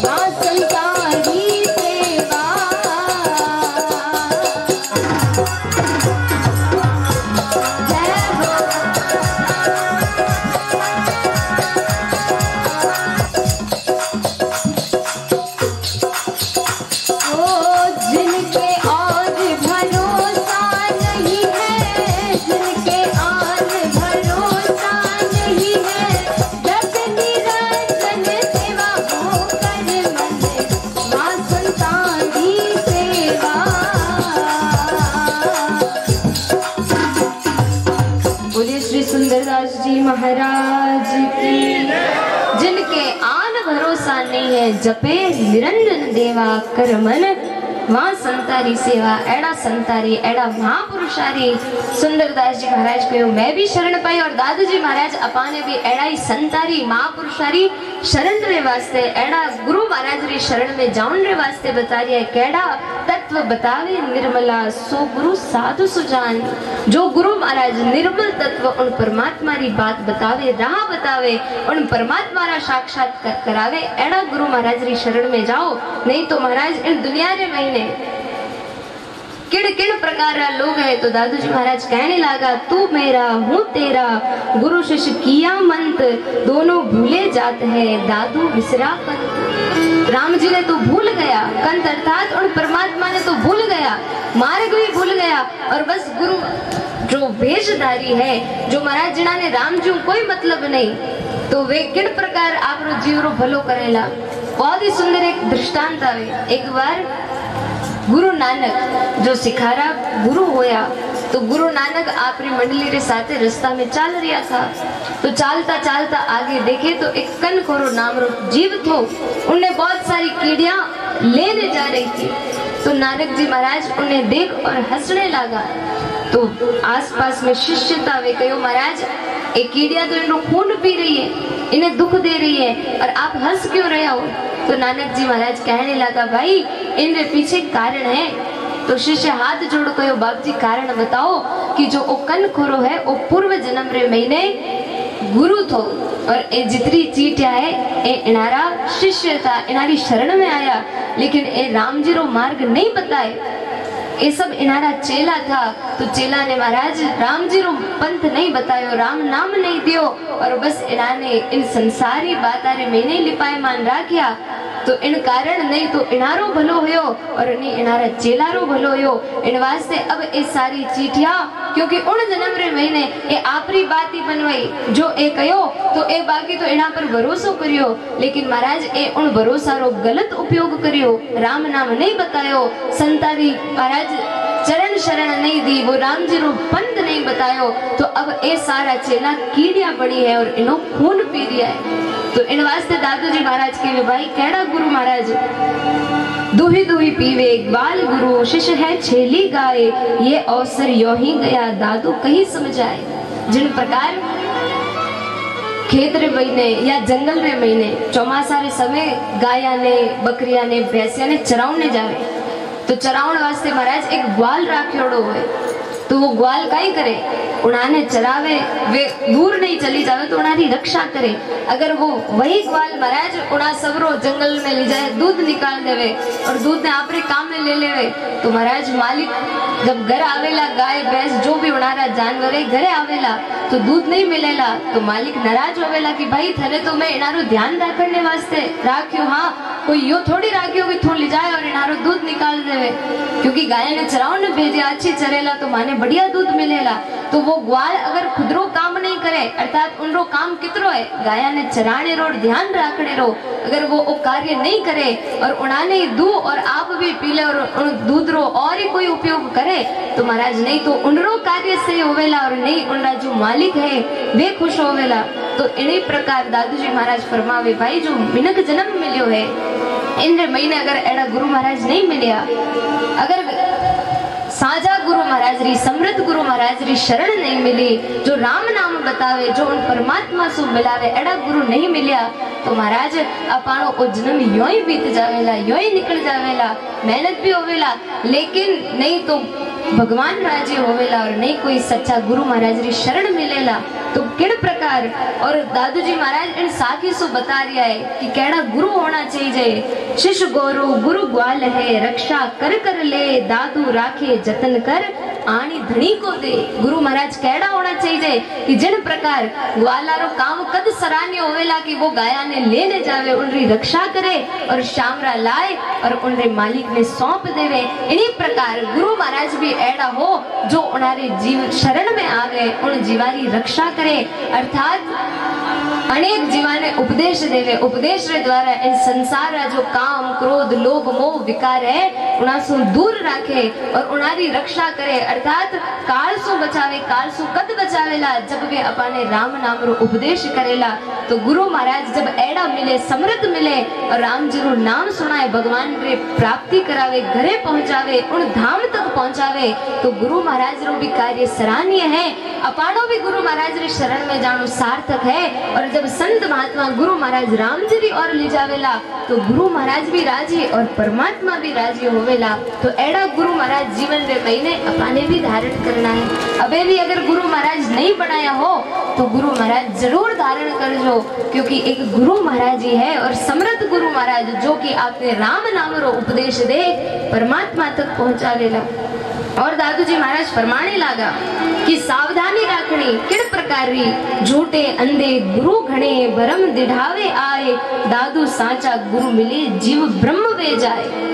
मां संसारी सेवा। जय हो महाराज की। जिनके आन भरोसा नहीं है, जपे निरंजन देवा, कर मन वहां संतारी सेवा। एड़ा संतारी एड़ा महापुरुषारी सुंदरदास जी महाराज को मैं भी शरण पाई और दादू जी महाराज अपाने भी एड़ा ही संतारी महापुरुषारी शरण रे वास्ते एड़ा गुरु महाराज री शरण में जाऊन रे वास्ते बता रही है। केड़ा तत्व बतावे निर्मला, सो गुरु साधु सुजान। जो गुरु महाराज निर्मल तत्व उन परमात्मा री बात बतावे, राह बतावे, उन परमात्मा रा साक्षात्कार करावे, एड़ा गुरु महाराज री शरण में जाओ। नहीं तो महाराज इन दुनिया रे महीने किड़ किड़ प्रकार लोग है। तो दादू जी महाराज कहने लगा, तू मेरा हूँ तेरा, गुरु शिष्य किया मंत, दोनों भूले जाते हैं, दादू विसरा कंत। राम जी ने तो भूल गया, कंत अर्थात उन परमात्मा ने तो भूल गया, मार्ग भी भूल गया। और बस गुरु जो वेशधारी है, जो महाराज जिना ने राम जी कोई मतलब नहीं, तो वे किड़ प्रकार आप जीव रो भलो करेला। बहुत ही सुंदर एक दृष्टांत आवे। एक बार गुरु नानक जो सिखारा गुरु होया, तो गुरु नानक आपरी मंडली रे साथे रास्ता में चल रिया था। तो चालता चालता आगे देखे तो एक कनखोरो नाम रो जीव थो, उन्हें बहुत सारी कीड़ियां लेने जा रही थी। तो नानक जी महाराज उन्हें देख और हंसने लगा। तो आसपास में शिष्य था, वे कहो महाराज एक कीड़िया तो इनको खून पी रही है, इन्हें दुख दे रही है, और आप हंस क्यों रहे हो? तो नानक जी महाराज कहने लगा, भाई इनके पीछे कारण है। तो शिष्य हाथ जोड़ कहो, बाप जी कारण बताओ कि जो ओ कनखोरो है वो पूर्व जन्म रे महीने गुरु थो, और ए जितनी चीटिया है ए इनारा शिष्य था, इनारी शरण में आया, लेकिन ए राम जी रो मार्ग नहीं बताए, ये सब इनारा चेला था। तो चेला ने महाराज राम जी रो पंथ नहीं बतायो, राम नाम नहीं दियो, और बस इन्होंने इन संसारी बातारे मैंने लिपाए मान राख्या। तो इन कारण नहीं तो इनारो भलो होयो और नहीं इनारा चेलारो भलो होयो। इन वास्ते अब ये सारी चीटिया, क्योंकि उन जन्म रे महीने ये आपरी बात ही बनवाई, जो ए कयो तो ए बाकी तो इना पर भरोसो करियो, लेकिन महाराज ए उन भरोसा रो गलत उपयोग करियो, राम नाम नहीं बतायो, संतारी महाराज चरण शरण नहीं दी, वो राम जी रो पंथ नहीं बतायो। तो अब ए सारा चेला कीड़िया बड़ी है और इनो खून पी रिया है। तो इन वास्ते दादू जी महाराज के भाई केड़ा गुरु महाराज, दुही दुही पीवे ग्वाल गुरु, शिष्य है छेली गाय, ये अवसर यो ही गया, दादू कहीं समझाए। जिन प्रकार खेत रे महीने या जंगल रे महीने चौमासा रे समय गाया ने बकरिया ने भैंसिया ने चरावने जावे, तो चरावण वास्ते महाराज एक ग्वाल राख्योड़ो है। तो वो ग्वाल काई करे, उन्हें चरावे, वे दूर नहीं चली जावे तो उन्हारी रक्षा करे। अगर वो वही ग्वाल महाराज उड़ा सबरो जंगल में ले जाए, दूध निकाल देवे और दूध ने आपरे काम में ले लेवे, तो महाराज मालिक जब घर आवेला, गाय भैंस जो भी उनारा जानवर है घरे आवेला तो दूध नहीं मिलेला, तो मालिक नाराज होवेला कि भाई थने तो मैं इनारो ध्यान रखने वास्ते राख्यो, हाँ कोई यो थोड़ी राख्यो कि थो ले जाए और इनारो दूध निकाल देवे, क्योंकि गाय ने चरावने भेजे अच्छी चरेला तो माने बढ़िया दूध मिलेला। तो वो ग्वाल अगर खुदरो काम नहीं करे, अर्थात उनरो काम कितरो है, गाया ने चराने रो ध्यान रखने रो, अगर वो कार्य नहीं करे और उन्होंने दू और आप भी पी ले और उन दूध रो और ही कोई उपयोग करे, तो महाराज नहीं तो उनरो कार्य सही होवेला और नहीं उनरा जो मालिक है वे खुश होवेला। तो इन्हीं प्रकार दादू जी महाराज फरमावे, भाई जो मिनक जन्म मिलियो है इन महीने अगर एड़ा गुरु महाराज नहीं मिलिया, अगर साझा गुरु महाराज री समृद्ध गुरु महाराज री शरण नहीं मिली, जो राम नाम बतावे, जो उन परमात्मा से मिलावे, एड़ा गुरु नहीं मिलिया, तो महाराज अपानो ओ जन्म यो ही बीत जावेला, यो ही निकल जावेला, मेहनत भी होवेला, लेकिन नहीं तो भगवान राजी होवेला और नहीं कोई सच्चा गुरु महाराज री शरण मिलेला। तो किड़ प्रकार और दादू जी महाराज इन साखी सो बता रिया है कि केड़ा गुरु होना चाहिए। शिष्य गोरु गुरु ग्वाल है, रक्षा कर कर ले, दादू राखे जतन कर, आनी धनी को दे। गुरु महाराज केड़ा होना चाहिए कि जिन प्रकार ग्वालारो काम कद सराहनीय होवेला कि वो गाया ने लेने जावे, उनरी रक्षा करे और शामरा लाए और उनरे मालिक ने सौंप देवे। इन्हीं प्रकार गुरु महाराज भी ऐड़ा हो जो उन्हारे जीव शरण में आवे, उन जीवारी रक्षा करे, अर्थात अनेक जीवाने उपदेश देवे, उपदेश रे द्वारा इन संसार रा जो काम क्रोध लोभ मोह विकार है उना सु दूर राखे और उनारी रक्षा करे, अर्थात काल सु बचावे। काल सु कद बचावेला? जब वे अपने राम नाम रो उपदेश करेला। तो गुरु महाराज जब एड़ा मिले, समृद्ध मिले और राम जी रो नाम सुनाए, भगवान रे प्राप्ति करावे, घरे पहुंचावे, उन धाम तक पहुंचावे, तो गुरु महाराज रो भी कार्य सराहनीय है। अपाणो भी गुरु महाराज रे शरण में जानो सार्थक है। और जब संत महात्मा गुरु महाराज राम जी और ले जावेला तो गुरु महाराज भी राजी और परमात्मा भी राजी होवेला। तो एड़ा गुरु महाराज जीवन रे महीने अपने भी धारण करना है। अबे भी अगर गुरु महाराज नहीं बनाया हो तो गुरु महाराज जरूर धारण कर जो, क्योंकि एक गुरु महाराज ही है और समृद्ध गुरु महाराज जो कि आपने राम नाम रो उपदेश दे परमात्मा तक पहुंचावेला। और दादू जी महाराज फरमाने लगा कि सावधानी रखनी किड़ प्रकारी, झूठे अंधे गुरु घणे, भरम दिढ़ावे आए, दादू साचा गुरु मिले, जीव ब्रह्म वे जाए।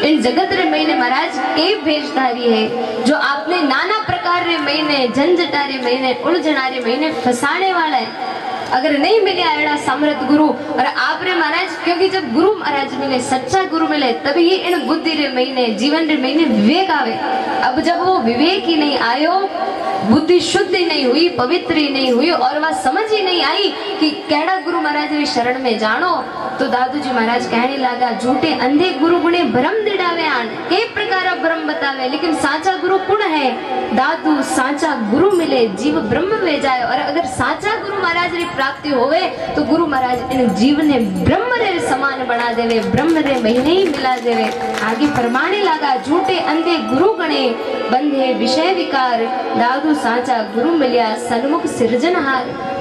इन जगत रे महीने महाराज एक भेषधारी है जो आपने नाना प्रकार रे महीने, झंझटा रे महीने, उलझना रे महीने फसाने वाला है। अगर नहीं मिले एड़ा समृद्ध गुरु और आप रे महाराज, क्योंकि जब गुरु महाराज मिले, सच्चा गुरु मिले, तभी इन बुद्धि रे महीने, जीवन रे महीने विवेक आवे। अब जब वो विवेक ही नहीं आयो, बुद्धि शुद्ध ही नहीं हुई, पवित्र ही नहीं हुई और वह समझ ही नहीं आई कि कैड़ा गुरु महाराज री शरण में जानो, तो दादू जी महाराज कहने लगा, झूठे अंधे गुरु गुणे भ्रम दिड़ावे आन, कई प्रकार भ्रम बतावे, लेकिन साचा गुरु कुण है? दादू साचा गुरु मिले, जीव ब्रह्म वे जाए। और अगर साचा गुरु महाराज री प्राप्ति होवे तो गुरु महाराज इन जीव ने ब्रह्म रे समान बना देवे, ब्रह्म रे महीने ही मिला देवे। आगे फरमाने लगा, झूठे अंधे गुरु गणे, बंधे विषय विकार, दादू साचा गुरु मिलिया, सन्मुख सिरजनहार।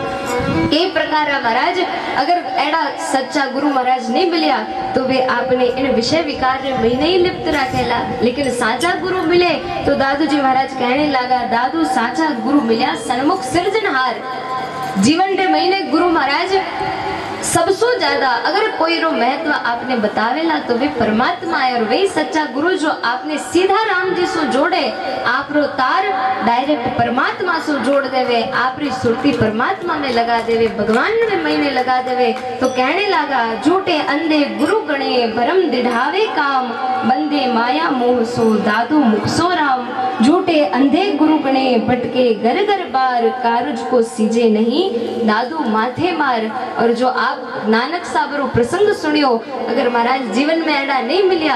एक प्रकार महाराज अगर एड़ा सच्चा गुरु महाराज नहीं मिलिया तो वे आपने इन विषय विकार रे महीने ही लिप्त रखेला, लेकिन साचा गुरु मिले तो दादू जी महाराज कहने लगा, दादू साचा गुरु मिलिया, सन्मुख सिरजनहार। जीवन रे महीने गुरु महाराज सबसे ज्यादा अगर कोई रो महत्व आपने बतावेला तो वे परमात्मा है। और वही सच्चा गुरु जो आपने सीधा राम जी से जोड़े, आप रो तार डायरेक्ट परमात्मा से जोड़ देवे, आप री सुरती परमात्मा में लगा देवे, भगवान में महीने लगा देवे। तो कहने लगा, झूठे अंधे गुरु गणे, भरम दिढ़ावे काम, बंदे माया मोह सो, दादू मुख सो राम। झूठे अंधे गुरु गणे, भटके घर घर बार, कारज को सीजे नहीं, दादू माथे मार। और जो आप नानक साबरो प्रसंग सुनियो, अगर महाराज जीवन में एड़ा नहीं मिलिया,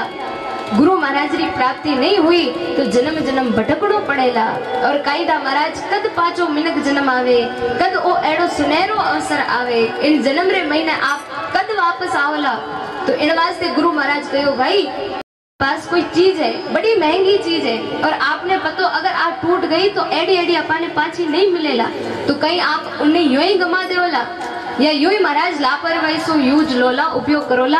गुरु महाराज री प्राप्ति नहीं हुई तो जन्म जन्म भटकड़ो पड़ेला। और कायदा महाराज कद पाचो मिनक जन्म आवे, कद ओ एड़ो सुनहरो अवसर आवे, इन जन्म रे महीने आप कद वापस आवला। तो इन वास्ते गुरु महाराज कहो, भाई पास कोई चीज है, बड़ी महंगी चीज है और आपने पतो अगर आप टूट गई तो एडी एडी अपने पाछी नहीं मिलेला, तो कहीं आप उन्हें यूं ही गमा देवला या यूं ही महाराज लापरवाही सो यूज लोला, उपयोग करोला,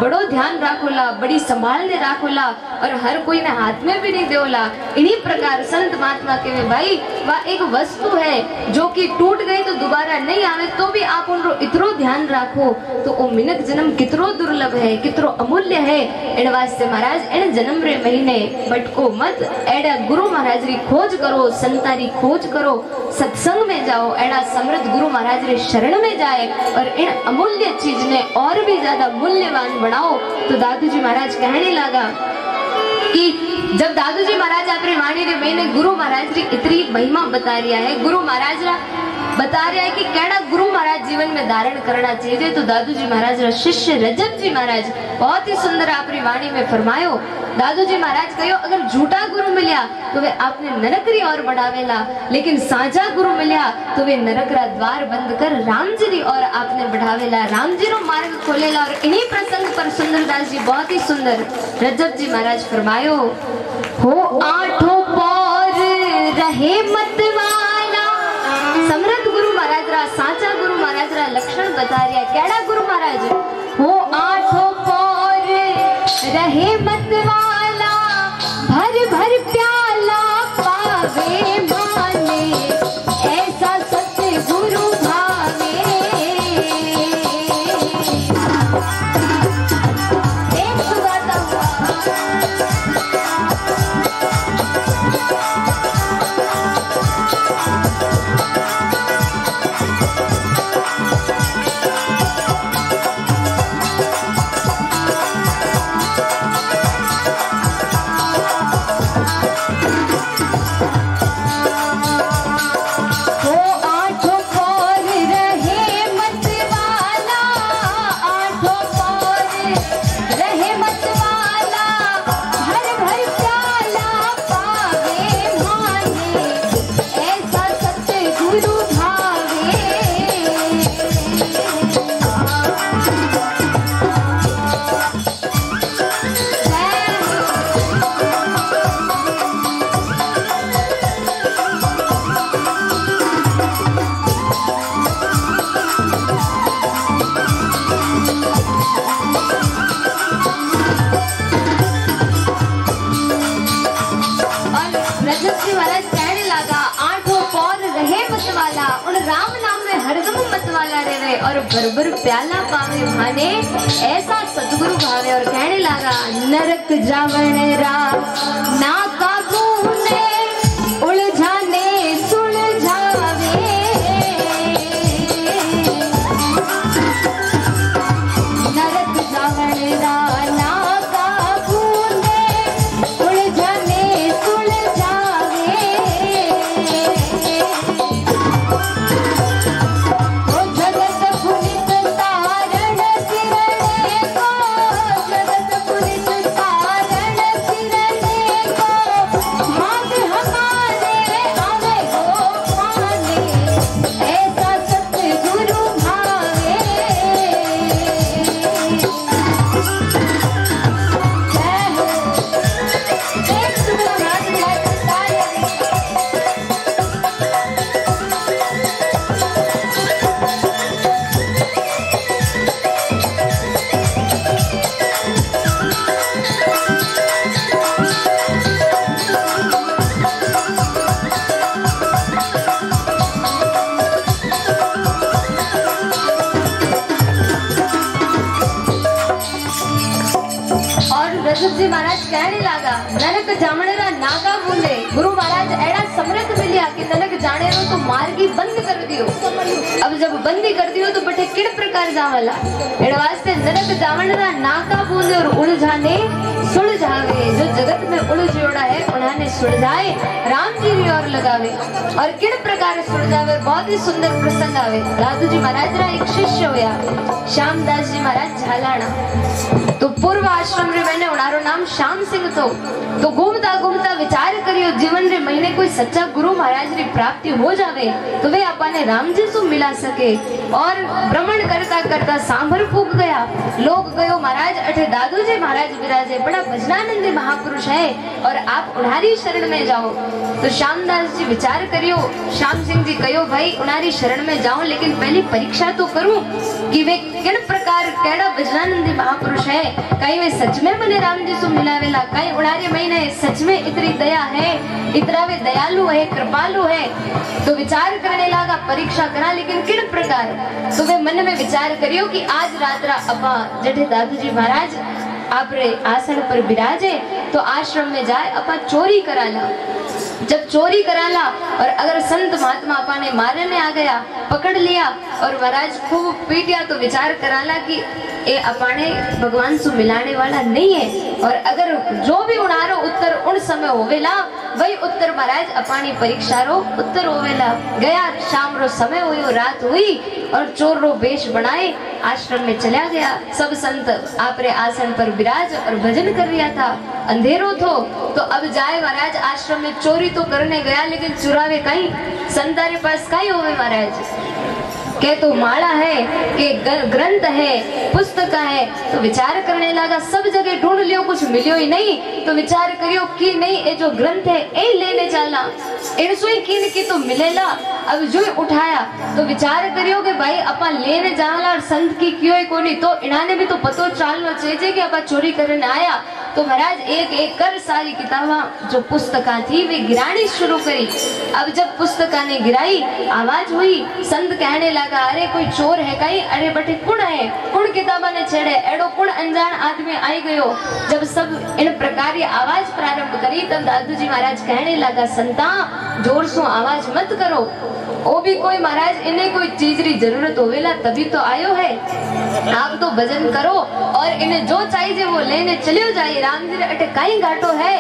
बड़ो ध्यान राखोला, बड़ी संभाल ने राखोला और हर कोई ने हाथ में भी नहीं देवला। इन्हीं प्रकार संत महात्मा के भाई वह एक वस्तु है जो कि टूट गई तो दोबारा नहीं आवे, तो भी आप उनको इतरो ध्यान राखो तो वो मिनक जन्म कितरो दुर्लभ है, कितरो अमूल्य है। इन वास्ते महाराज इन जन्म रे महीने भटको मत, एड़ा गुरु महाराज री खोज करो, संतारी खोज करो, सत्संग में जाओ, एड़ा समृद्ध गुरु महाराज रे शरण में जाए और इन अमूल्य चीज ने और भी ज्यादा मूल्यवान बनाओ। तो दादू जी महाराज कहने लगा कि जब दादू जी महाराज अपने वाणी रे मैंने गुरु महाराज की इतनी महिमा बता रिया है, गुरु महाराज रा बता रहा है कि कैड़ा गुरु महाराज जीवन में धारण करना चाहिए। तो दादू जी महाराज रा शिष्य रजब जी महाराज बहुत ही सुंदर अपनी वाणी में फरमायो। दादू जी महाराज कहो, अगर झूठा गुरु मिलिया तो वे आपने नरक री और बढ़ावेला, लेकिन साझा गुरु मिलिया तो वे नरक रा द्वार बंद कर राम जी री और आपने बढ़ावेला, राम जी रो मार्ग खोलेला। और इन्हीं प्रसंग पर सुंदरदास जी बहुत ही सुंदर रजब जी महाराज फरमायो, हो आठों पौर रहे मत वाला। समृद्ध गुरु महाराज रा, साचा गुरु महाराज रा लक्षण बता रिया। कैड़ा गुरु महाराज, हो आठों पौर रहे मत वाला, भर भर प्याला पावे माने, ऐसा सत्य गुरु भावे। एक सुगाता हुआ बरबर प्याला पावे भाने ऐसा सतगुरु भावे। और कहने लगा नरक जावण रा ना काबू में उलझाने सुलझावे। नरक जावण रा ना काबू में उलझाने सुलझावे। रजत जी महाराज कहने लगा नरक जामणेरा नागा बोले। गुरु महाराज एड़ा समृत मिलिया कि नरक जाने रो तो मार्गी बंद कर दियो। अब जब बंदी कर दियो तो बटे किड़ प्रकार जावला। एड़ा वास्ते नरक जामणेरा नागा बोले और उलझाने सुलझावे। जो जगत में उलझोड़ा है उन्हें सुलझाए राम जी की ओर लगावे। और किड़ प्रकार सुलझावे। बहुत ही सुंदर प्रसंग आवे। दादू जी महाराज रा एक शिष्य होया श्यामदास जी महाराज झालाना। तो पूर्व आश्रम रे मैंने उनारो नाम श्याम सिंह तो घूमता घूमता विचार करियो जीवन रे महीने कोई सच्चा गुरु महाराज री प्राप्ति हो जावे तो वे अपने राम जी से मिला सके। और भ्रमण करता करता सांभर फूक गया। लोग गयो महाराज अठे दादू जी महाराज विराजे बड़ा भजनानंदी महापुरुष है और आप उन्हारी शरण में जाओ। तो श्यामदास जी विचार करियो। श्याम सिंह जी कहो भाई उन्हारी शरण में जाऊं लेकिन पहली परीक्षा तो करूं कि वे किन प्रकार केड़ा भजनानंदी महापुरुष है। कहीं वे सच में मने राम जी से मिलावेला। कहीं उन्हारे महीने सच में इतनी दया है इतना वे दयालु है कृपालु है। तो विचार करने लगा परीक्षा करा लेकिन किन प्रकार। तो वे मन में विचार करियो कि आज रात रा अपा जठे दादू जी महाराज आप रे आसन पर विराजे तो आश्रम में जाए अपा चोरी कराला। जब चोरी कराला और अगर संत महात्मा अपने मारने आ गया पकड़ लिया और महाराज खूब पीटिया तो विचार कराला कि ये अपने भगवान से मिलाने वाला नहीं है। और अगर जो भी उनारो उत्तर उन समय होवेला वही उत्तर महाराज अपनी परीक्षा रो उत्तर होवेला। गया शाम रो समय हुई रात हुई और चोर रो वेश बनाए आश्रम में चला गया। सब संत आपरे आसन पर विराज और भजन कर रहा था। अंधेरो तो अब जाए महाराज आश्रम में चोरी तो करने गया लेकिन चुरावे कहीं संतारे पास कहीं होवे महाराज के तो माला है के ग्रंथ है पुस्तक है। तो विचार करने लगा सब जगह ढूंढ लियो कुछ मिलियो ही नहीं। तो विचार करियो कि नहीं ये जो ग्रंथ है ये लेने चलना इनसोई किन की तो मिलेला। अब जो उठाया तो विचार करियो कि भाई अपा लेने जाला और संत की क्यों कोनी तो इन्हाने भी तो पतो चालना चाहिए कि अपा चोरी करने आया। तो महाराज एक एक कर सारी किताबा जो पुस्तका थी वे गिरानी शुरू करी। अब जब पुस्तका ने गिराई आवाज हुई संत कहने लगा अरे कोई चोर है कहीं। अरे बटे कुण है कुण किताबा ने छेड़े एडो कुण अनजान आदमी आई गयो। जब सब इन प्रकार आवाज प्रारंभ करी तब दादू जी महाराज कहने लगा संता जोर से आवाज मत करो। वो भी कोई महाराज इन्हें कोई चीज री जरूरत होवेला तभी तो आयो है। आप तो भजन करो और इन्हें जो चाहिए वो लेने चलियो जाइए। राम जी अटे कहीं घाटो है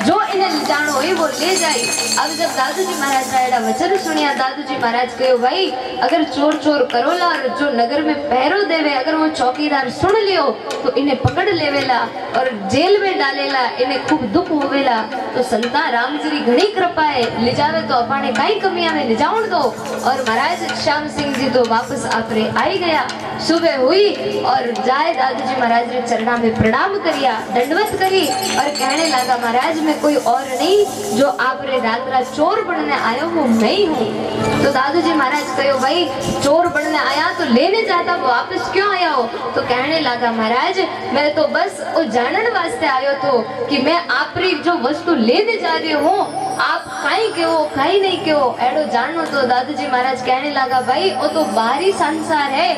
जो इन्हें जानो ही वो ले जाए। अब जब दादू जी महाराज का एड़ा वचन सुनिया दादू जी महाराज कहो भाई अगर चोर चोर करोला और जो नगर में पहरो देवे अगर वो चौकीदार सुन लियो तो इन्हें पकड़ लेवेला और जेल में डालेला इन्हें खूब दुख होवेला। तो संता राम जी की घनी कृपा है ले जावे तो अपने कई कमियां में ले जाऊं दो। और महाराज श्याम सिंह जी तो वापस आपरे आई गया। सुबह हुई और जाए दादू जी महाराज ने चरणा में प्रणाम करिया दंडवत करी और कहने लगा महाराज मैं कोई और नहीं जो आप रे रात रात चोर बनने आयो वो मैं ही हूँ। तो दादू जी महाराज कहो भाई चोर बनने आया तो लेने जाता वो वापस क्यों आया हो। तो कहने लगा महाराज मैं तो बस वो जानने वास्ते आयो तो कि मैं आपरी जो वस्तु लेने जा रही हूँ आप खाई नहीं क्यों एडो जानो तो दादाजी महाराज कहने लगा भाई वो तो बाहरी संसार है,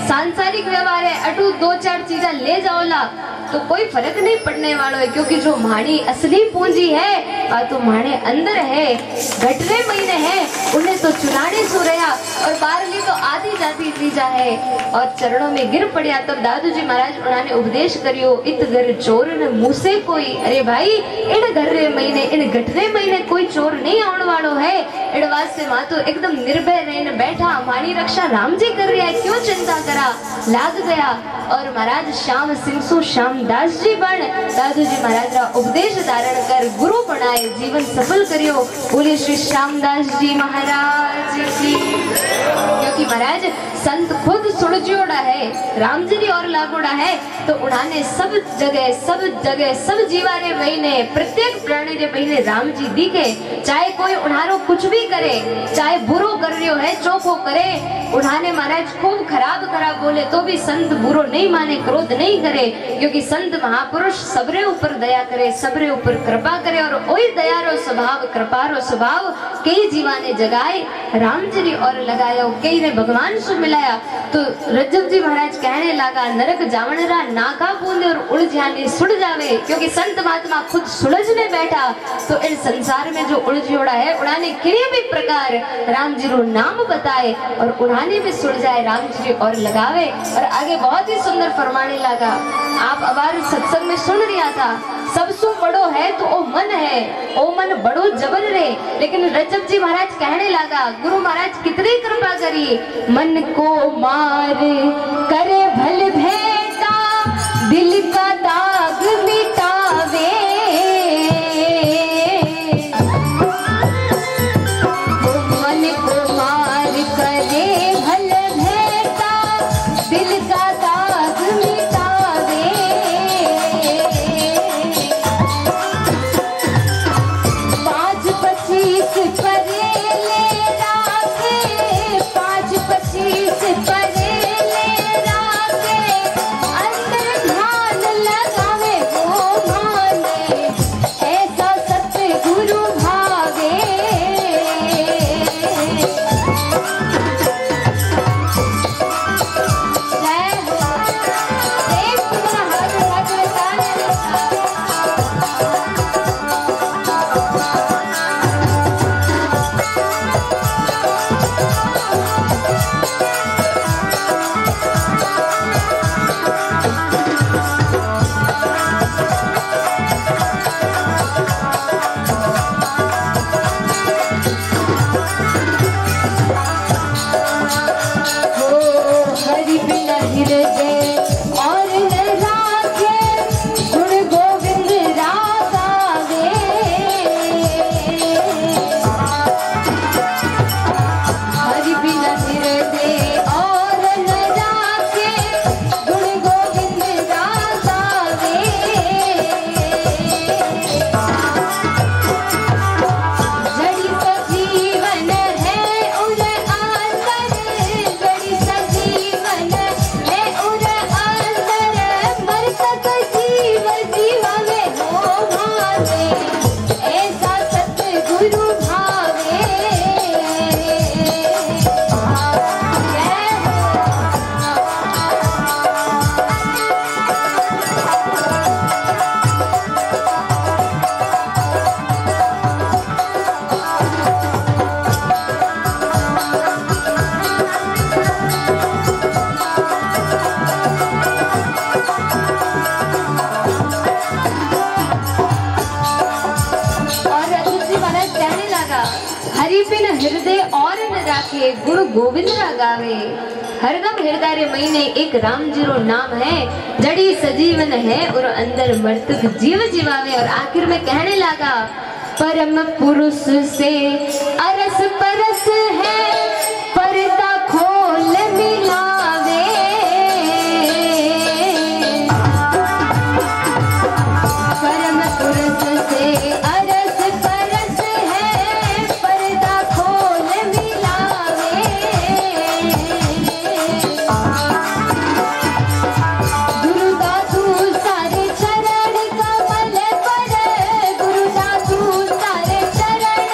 सांसारिक व्यवहार है, अटू दो चार चीजें ले जाओ ला तो कोई फर्क नहीं पड़ने वाला है, क्योंकि जो माणी असली पूंजी है आ तो माणे अंदर है, घटरे महीने हैं उन्हें तो चुराने सो रहा और बारली तो आधी जाती चीजा है। और चरणों में गिर पड़िया तब दादूजी महाराज उन्होंने उपदेश करियो इत घर चोर न मुसे कोई, अरे भाई इन घरे महीने इन घटरे महीने कोई चोर नहीं आने वालों है, इन वास्ते मां तो एकदम निर्भय रहने बैठा, मानी रक्षा राम जी कर रहा है, क्यों चिंता करा, लाग गया। और महाराज श्याम सिंह सु श्यामदास जी बन दादूजी महाराज का उपदेश धारण कर गुरु बनाए, जीवन सफल करियो। बोले श्री श्यामदास जी महाराज की। क्योंकि महाराज संत खुद सुलझोड़ा है, राम जी और लागोड़ा है, तो उन्होंने सब जगह सब जीवारे महीने प्रत्येक प्राणी रे महीने राम जी दिखे, चाहे कोई उन्हारो कुछ भी करे, चाहे बुरो कर रही है चोखो करे, उन्होंने महाराज खूब खराब बोले तो भी संत बुरो नहीं माने, क्रोध नहीं करे, क्योंकि संत महापुरुष सबरे ऊपर दया करे, सबरे ऊपर कृपा करे। और वही दयारो स्वभाव कृपारो स्वभाव कई जीवा ने जगाए राम जी और लगाया, कई ने भगवान से मिलाया। तो रज्जब जी महाराज कहने लगा नरक जावणरा नाका बूंदे और उलझाने सुड़ जावे, क्योंकि संत महात्मा खुद सुलझने बैठा तो इस संसार में जो उलझोड़ा है उन्होंने किसी भी प्रकार राम जी रो नाम बताए और उन्होंने भी सुड़ जाए राम जी और लगावे। और आगे बहुत ही सुंदर फरमाने लगा, आप अबार सत्संग में सुन रिया था, सबसे बड़ो है तो ओ मन है, ओ मन बड़ो जबर रे। लेकिन रज्जब जी महाराज कहने लगा गुरु महाराज कितनी कृपा करी, मन को मार करे भल भेटा दिल का दाग मिटावे, मन को मार करे भल भेटा दिल का दाग मिटावे, पाँच पच्चीस परेले राखे, पाँच पच्चीस परेले राखे, अंदर ध्यान लगावे वो भाने, ऐसा सतगुरु भावे। जय हो देव तुम्हारा हर हर ताने। हरि बिन हृदय और न राखे, गुण गोविंद रागावे, हरि बिन हृदय और न राखे, गुण गोविंद रागावे, जड़ी सजीवन है उन आंतर, जड़ी सजीवन है उन आंतर, मरतक जीव जीवा में हो भावे, ऐसा सतगुरु भावे। जय और रज्जब जी महाराज कहने लगा हरि बिन हृदय और न राखे, गुण गोविंद गावे, हरदम हृदय रे महीने एक राम जी रो नाम है, जड़ी सजीवन है और अंदर मृतक जीव जीवावे। और आखिर में कहने लगा परम पुरुष से अरस परस है, पर्दा खोल मिलावे, परम पुरुष से अरस परस है, पर्दा खोल मिलावे, गुरु दादू सारे चरण कमल पर, गुरु दादू सारे चरण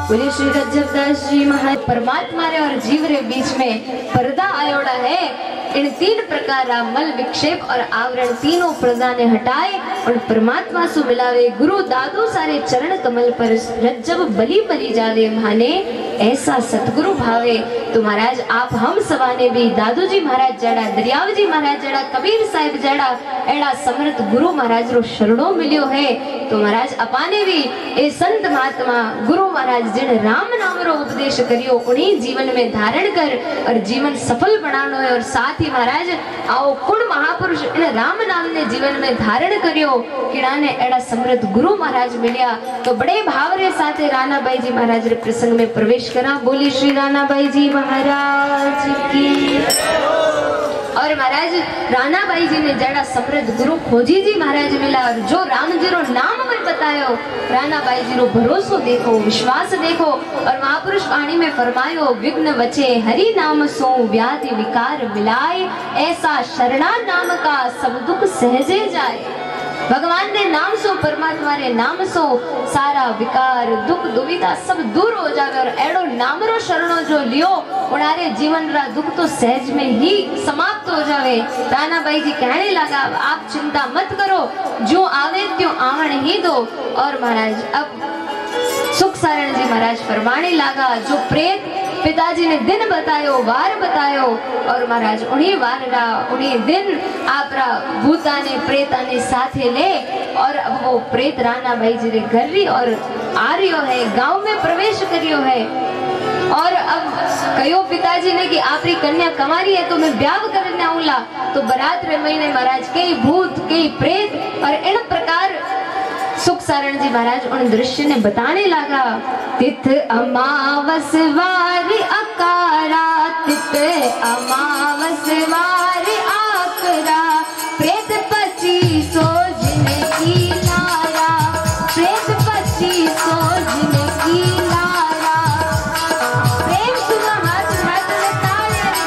बोले श्री रज्जबदास जी महाराज परमात्मा रे और जीव रे बीच में पर्दा आयोड़ा है। इन तीन प्रकार मल विक्षेप और आवरण तीनों पर्दा ने हटाए और परमात्मा से मिलावे। गुरु दादू सारे चरण कमल पर रज्जब बली बली जावे माने ऐसा सतगुरु भावे। तो महाराज आप हम सवाने भी दादू जी महाराज जड़ा, दरियाव जी महाराज जड़ा, कबीर साहिब जड़ा एड़ा समर्थ गुरु महाराज रो शरणों मिलियो है। तो महाराज अपाने भी ए संत महात्मा गुरु महाराज जिन राम नाम रो उपदेश करियो उन्हीं जीवन में धारण कर और जीवन सफल बनानो है। और साथ ही महाराज आओ कुण महापुरुष इन राम नाम ने जीवन में धारण करियो किड़ा ने एड़ा समृद्ध गुरु महाराज मिलिया। तो बड़े भाव रे साथे राणा बाई जी महाराज रे प्रसंग में प्रवेश करा। बोली श्री राणा बाई जी महाराज की। और महाराज राणा बाई जी ने जड़ा समृद्ध गुरु खोजी जी महाराज मिला और जो राम जी रो नाम में बतायो राणा बाई जी रो भरोसो देखो, विश्वास देखो। और महापुरुष वाणी में फरमायो विघ्न बचे हरि नाम सो व्याधि विकार मिलाए, ऐसा शरणा नाम का सब दुख सहजे जाए। भगवान ने नाम सो परमात्मा रे नाम सो सारा विकार दुख दुविधा सब दूर हो जावे। और एड़ो नाम रो शरणो जो लियो उनारे जीवन रा दुख तो सहज में ही समाप्त हो जावे। राणा बाई जी कहने लगा आप चिंता मत करो, जो आवे त्यों आवन ही दो। और महाराज अब सुख सारण जी महाराज फरमाने लगा जो प्रेत पिताजी ने दिन बतायो वार बतायो और महाराज उन्हीं वार रा उन्हीं दिन आपरा भूता ने प्रेता ने साथे ले और अब वो प्रेत राणा बाई जी रे घर री और आ रियो है, गांव में प्रवेश करियो है। और अब कहो पिताजी ने कि आपरी कन्या कमारी है तो मैं ब्याह करने आऊंगा। तो बरात रे महीने महाराज कई भूत कई प्रेत और इन प्रकार सुख सारण जी महाराज उन दृश्य ने बताने लगा। तिथ अमावस वार अकारा, तिथ अमावस वार आकरा, प्रेत पची सोजन की लारा, प्रेत पची सोजन की लारा। प्रेम सुना हाथ हाथ में तालियां।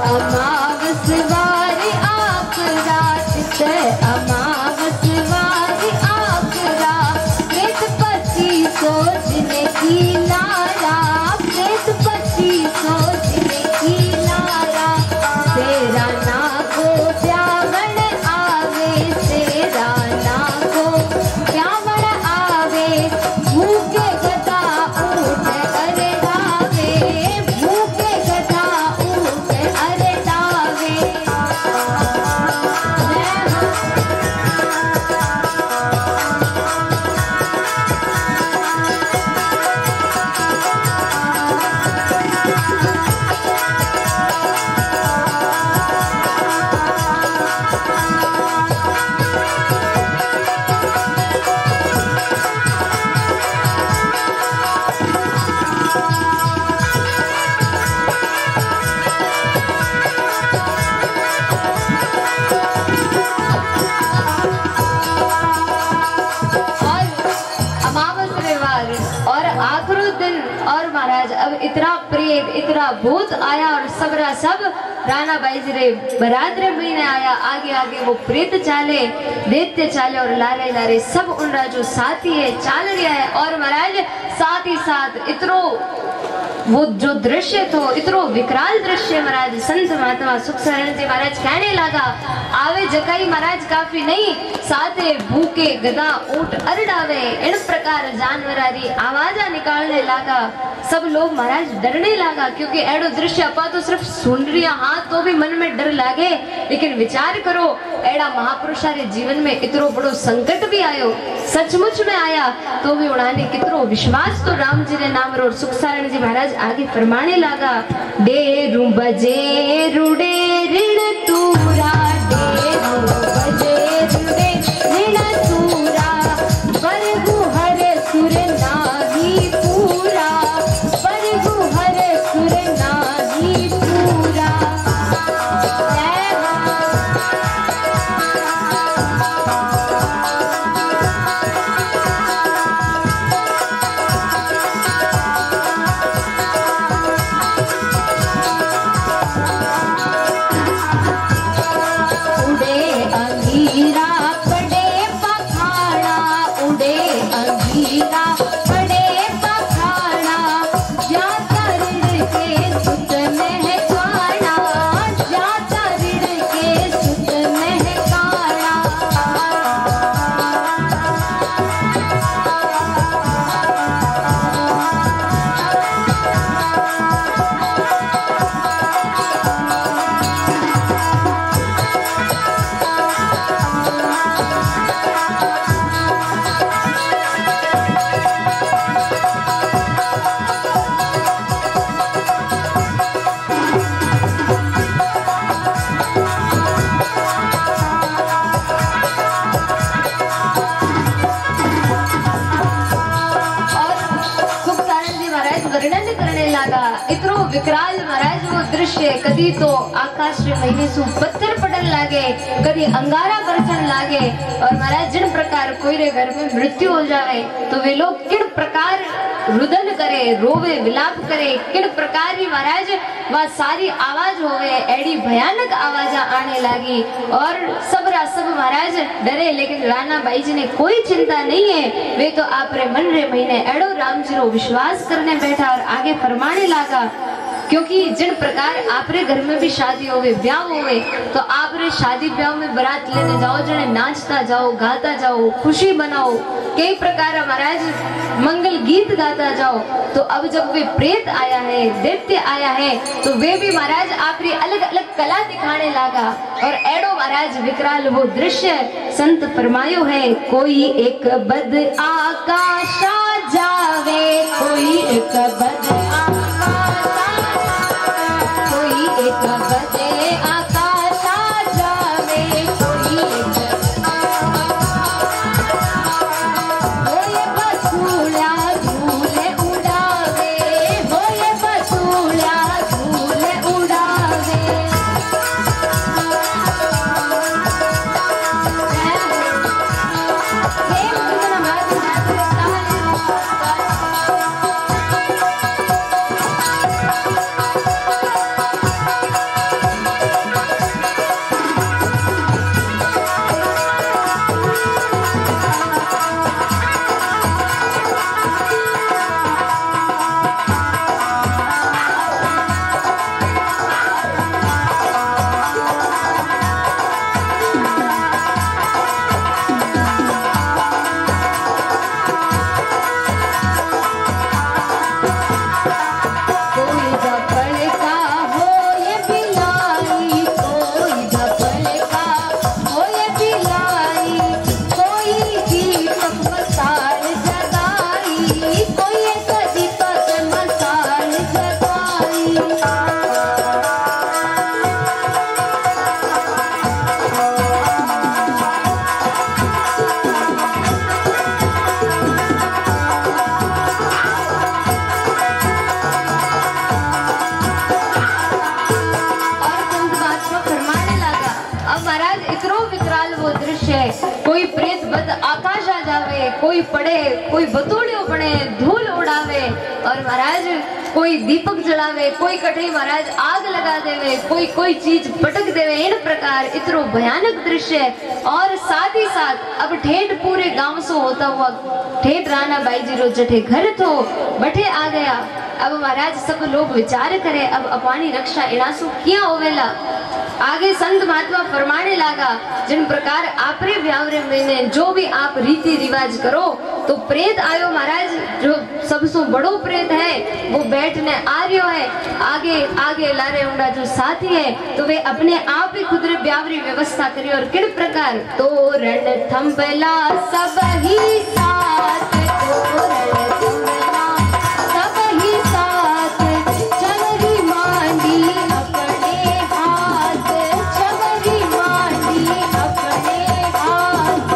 अमावस वार आकरा, तिथ अमावस वार आकरा, प्रेत पची सोचने की लारा, प्रेत पची सोचने की लारा। तेरा ना को ब्यावन आवे, तेरा ना को ब्यावन आवे, भूखे गधा ऊँट अरे डावे, भूखे गधा ऊँट अरे डावे। और आखिरी दिन और महाराज अब इतना प्रेत इतना भूत आया और सबरा सब राणा बाई जी रे बरादरे महीने आया। आगे आगे वो प्रेत चाले दैत्य चाले और लारे लारे सब उन जो साथी है चाल रहा है। और महाराज साथ ही साथ इतनो वो जो दृश्य तो इतनो विकराल दृश्य महाराज संत महात्मा सुख सारण जी महाराज कहने लगा आवे जकाई महाराज काफी नहीं साथे भूखे गधा ऊंट अरडावे। इन प्रकार जानवरारी आवाजा निकालने लगा। सब लोग महाराज डरने लगा क्योंकि एडो दृश्य अपा तो सिर्फ सुन रिया हाँ तो भी मन में डर लागे। लेकिन विचार करो एड़ा महापुरुषारे जीवन में इतनो बड़ो संकट भी आयो सचमुच में आया तो भी उन्होंने कितनो विश्वास तो राम जी ने नाम रो। सुख सारण जी महाराज आगे फरमाने लगा डेरू बजे रुड़े ऋण तूरा, डेरू बजे रुड़े ऋण तूरा, बरगु हर सुर नागी पूरा, बरगु हर सुर नागी पूरा। उड़े अंगीरा बड़े पखाड़ा जाता ऋण के सुत महकाना जाता ऋण के सुत महकाना वर्णन करने लगा। इतरो विकराल महाराज वो दृश्य कदी तो आकाश रे महीने सु पत्थर पड़न लागे, कदी अंगारा बरसन लागे। और महाराज जिन प्रकार कोई रे घर में मृत्यु हो जाए तो वे लोग किन प्रकार रुदन करे, रोवे, विलाप करे, किन प्रकार ही महाराज वह सारी आवाज होवे, एडी भयानक आवाज आने लगी। और सब महाराज डरे, लेकिन राणा बाई जी ने कोई चिंता नहीं है, वे तो आप रे मन रे महीने एडो राम जी रो विश्वास करने बैठा और आगे फरमाने लगा। क्योंकि जिन प्रकार आपरे घर में भी शादी होवे, ब्याह होवे, तो आपरे शादी ब्याह में बारात लेने जाओ, जने नाचता जाओ, गाता जाओ, खुशी बनाओ, कई प्रकार महाराज मंगल गीत गाता जाओ। तो अब जब वे प्रेत आया है, दैत्य आया है, तो वे भी महाराज आपरी अलग अलग कला दिखाने लगा। और एडो महाराज विकराल वो दृश्य संत फरमायो है, कोई एक बद आकाशा जावे, कोई एक बद एक बदे आकाशा जावे, कोई होए बसूड़ा झूले उड़ावे, होए बसूड़ा झूले उड़ावे। कोई प्रेत बद आकाश आ जावे, कोई पड़े, कोई बतूड़ियों बने, धूल उड़ावे। और महाराज कोई दीपक जलावे, कोई कठे महाराज आग लगा देवे, कोई कोई चीज पटक देवे। इन प्रकार इतनो भयानक दृश्य। और साथ ही साथ अब ठेठ पूरे गांव से होता हुआ ठेठ राणा बाई जी रो जठे घर थो बठे आ गया। अब महाराज सब लोग विचार करे, अब अपनी रक्षा इनासु किया होवेला। आगे संत महात्मा फरमाने लगा, जिन प्रकार आपरे ब्यावरे में जो भी आप रीति रिवाज करो, तो प्रेत आयो महाराज, जो सबसे बड़ो प्रेत है वो बैठने आ रहा है, आगे आगे लारे उंडा जो साथी है, तो वे अपने आप ही खुद रे ब्यावरी व्यवस्था करी। और किन प्रकार तोरण थंबला सब ही साथ, तोरण थंबला सब ही साथ, चवरी मांडी अपने हाथ, चवरी मांडी अपने हाथ।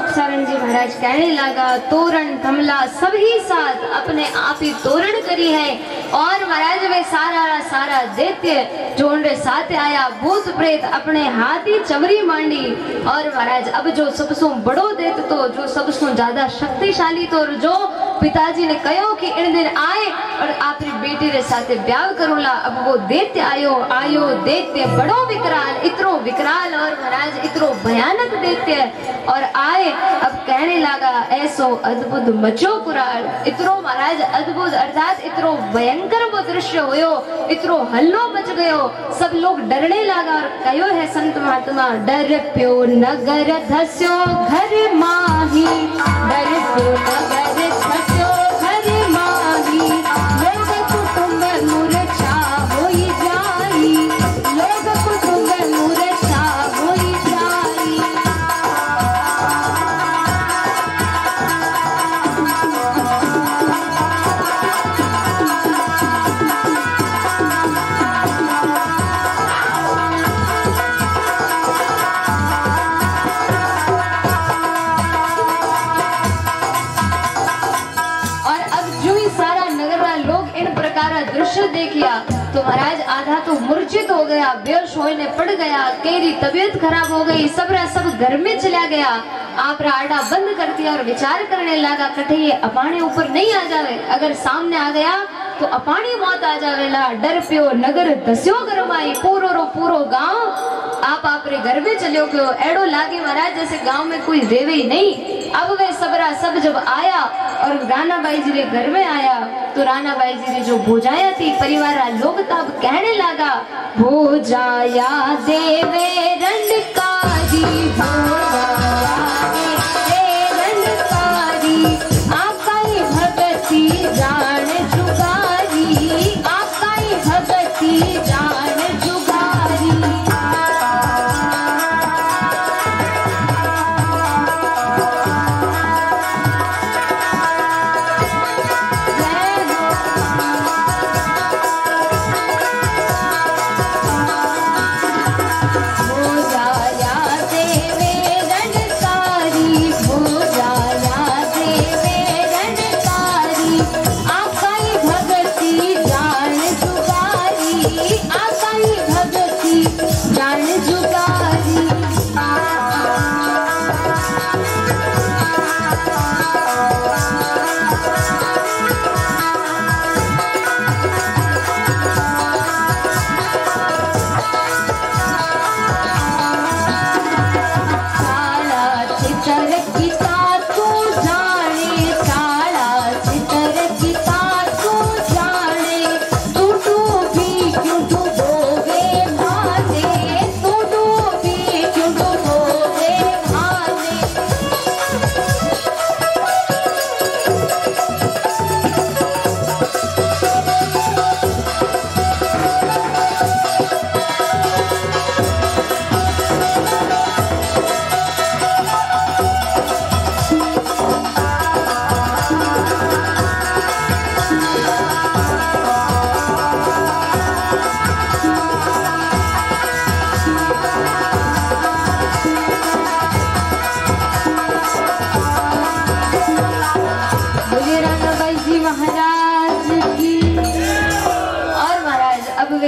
मुक्तानंद जी महाराज कहने लगा तोरण थमला सभी साथ अपने आप ही तोरण करी है। और महाराज वे सारा दैत्य जो उनके साथ आया भूत प्रेत अपने हाथ ही चवरी मांडी। और महाराज अब जो सबसो बड़ो दैत्य तो जो सबसो ज्यादा शक्तिशाली तो जो पिताजी ने कहो कि इन दिन आए और आपरी बेटी रे साथे ब्याह करूला। अब वो दैत्य आयो दैत्य बड़ो विकराल इतरो विकराल और महाराज इतरो भयानक दैत्य और आए। अब कहने लगा ऐसो अद्भुत मचो कुराल इतरो महाराज अद्भुत अर्थात इतरो भयंकर वो दृश्य होयो इतरो हल्लो मच गयो। सब लोग डरने लगा और कहो है संत महात्मा डर प्यो नगर धस्यो घर माही डर प्यो नगर धस्यो घर माही लोग कुटुंब मूर्छा होई जाई लोग कुटुंब मूर्छा होई जाई। दृश्य देखिया तो महाराज आधा तो मूर्छित हो गया बेहोश होने पड़ गया केरी तबीयत खराब हो गई सब घर में चला गया। आप आड़ा बंद कर दिया और विचार करने लगा कटे ये अपाने ऊपर नहीं आ जावे अगर सामने आ गया तो अपानी मौत आ जावेला। डर प्यो नगर दस्यो गरमाई पूरो रो पूरो गांव आप रे घर में चलो गयो एड़ो लागे महाराज जैसे गांव में कोई रेवे ही नहीं। अब वे सब जब आया और राना बाई जी रे घर में आया तो राना बाई जी रे जो भोजाया थी परिवार लोग तब कहने लगा भोजाया देवे रंडकारी भोजाया देवे रंडकारी आकाई भगती जान जुगारी आकाई भगती जान जुगारी।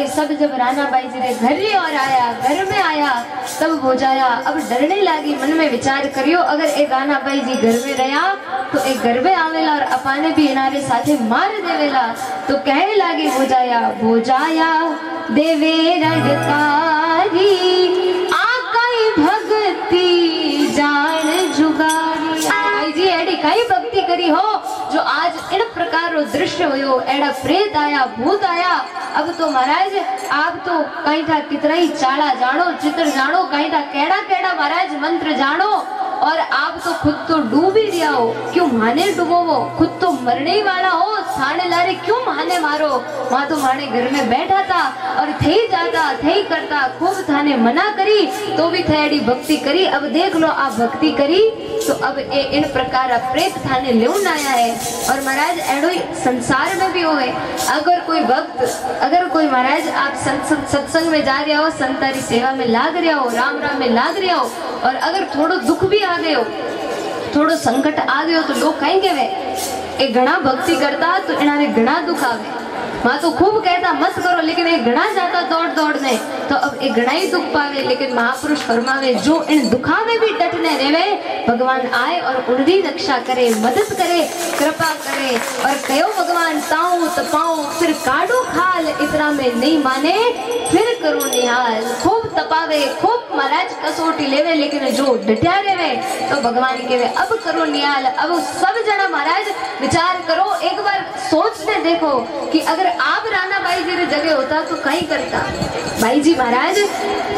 सब जब राना बाई जी ने घर में आया तब भोजाया अब डरने लगी मन में विचार करियो अगर एक राना बाई जी घर में रहा तो एक घर में आवेला और अपाने भी इनारे साथे मार देवेला। तो कहने लगी भोजाया देवे रंडकारी आकाई भगती जान जुगारी। बाई जी एडी कई भक्ति करी हो जो आज इन प्रकार रो दृश्य होयो एड़ा प्रेत आया भूत आया। अब तो महाराज आप तो कहीं था कितना ही चाड़ा जानो चित्र जानो कहीं था केड़ा केड़ा महाराज मंत्र जानो और आप तो खुद तो डूब ही दिया हो क्यों माने डूबो वो खुद तो मरने ही वाला हो थाने लारे क्यों माने मारो। वहां तो माने घर में बैठा था और थे ही जाता थे ही करता खूब थाने मना करी तो भी थेड़ी भक्ति करी। अब देख लो आप भक्ति करी तो अब इन प्रकार प्रेत थाने लेउन आया है। और महाराज एडो संसार में भी होए अगर कोई भक्त अगर कोई महाराज आप सत्संग में जा रहे हो संतारी सेवा में लाग रहे हो राम राम में लाग रहे हो और अगर थोड़ो दुख भी आ गए हो थोड़ो संकट आ गयो तो लोग कहीं कहवे ए घना भक्ति करता तो इन्हें घना दुख आवे। माँ तो खूब कहता मत करो, लेकिन ये घना जाता दौड़ दौड़ने तो अब ये घना ही दुख पावे। लेकिन महापुरुष फरमावे जो इन दुखा में भी डटने रेवे, भगवान आए और उनकी रक्षा करे, मदद करे, कृपा करे और कहो भगवान ताऊ तपाओ फिर काढ़ो खाल, इतना में नहीं माने फिर करो निहाल। खूब तपावे, खूब महाराज कसोटी लेवे, लेकिन जो डटिया रेवे तो भगवान कहे अब करो निहाल। अब सब जना महाराज विचार करो, एक बार सोचते देखो कि अगर आप राणा बाई जी जगह होता तो कहीं करता। भाई जी महाराज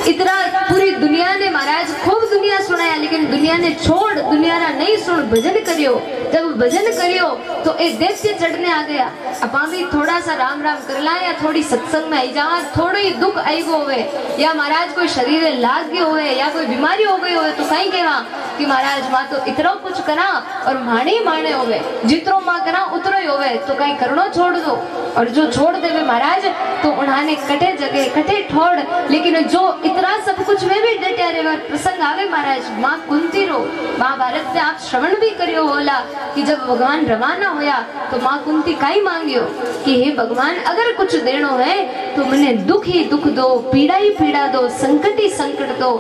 इतना पूरी दुनिया ने महाराज खूब दुनिया सुनाया, लेकिन दुनिया ने छोड़, दुनिया ना नहीं सुन, भजन करियो। जब भजन करियो तो एक दैत्य चढ़ने आ गया। अपा भी थोड़ा सा राम राम कर ला या थोड़ी सत्संग में आई जा, थोड़ा ही दुख आई गो हुए या महाराज कोई शरीर लाग गए हुए या कोई बीमारी हो गई हुए तो कहीं कहवा कि महाराज माँ तो इतना कुछ करा और माने माने होवे, जितरो माँ करा उतरो ही होवे, तो कहीं करनो छोड़ दो। और जो छोड़ देवे महाराज तो उन्होंने कटे जगह कटे ठोड़, लेकिन जो इतना सब कुछ में भी डटे रहे। प्रसंग आवे महाराज माँ कुंती रो, महाभारत में आप श्रवण भी करियो होला कि जब भगवान रवाना होया तो माँ कुंती काई मांगियो कि हे भगवान अगर कुछ देनो है तो मने दुख ही दुख दो, पीड़ा ही पीड़ा दो, संकट ही संकट दो।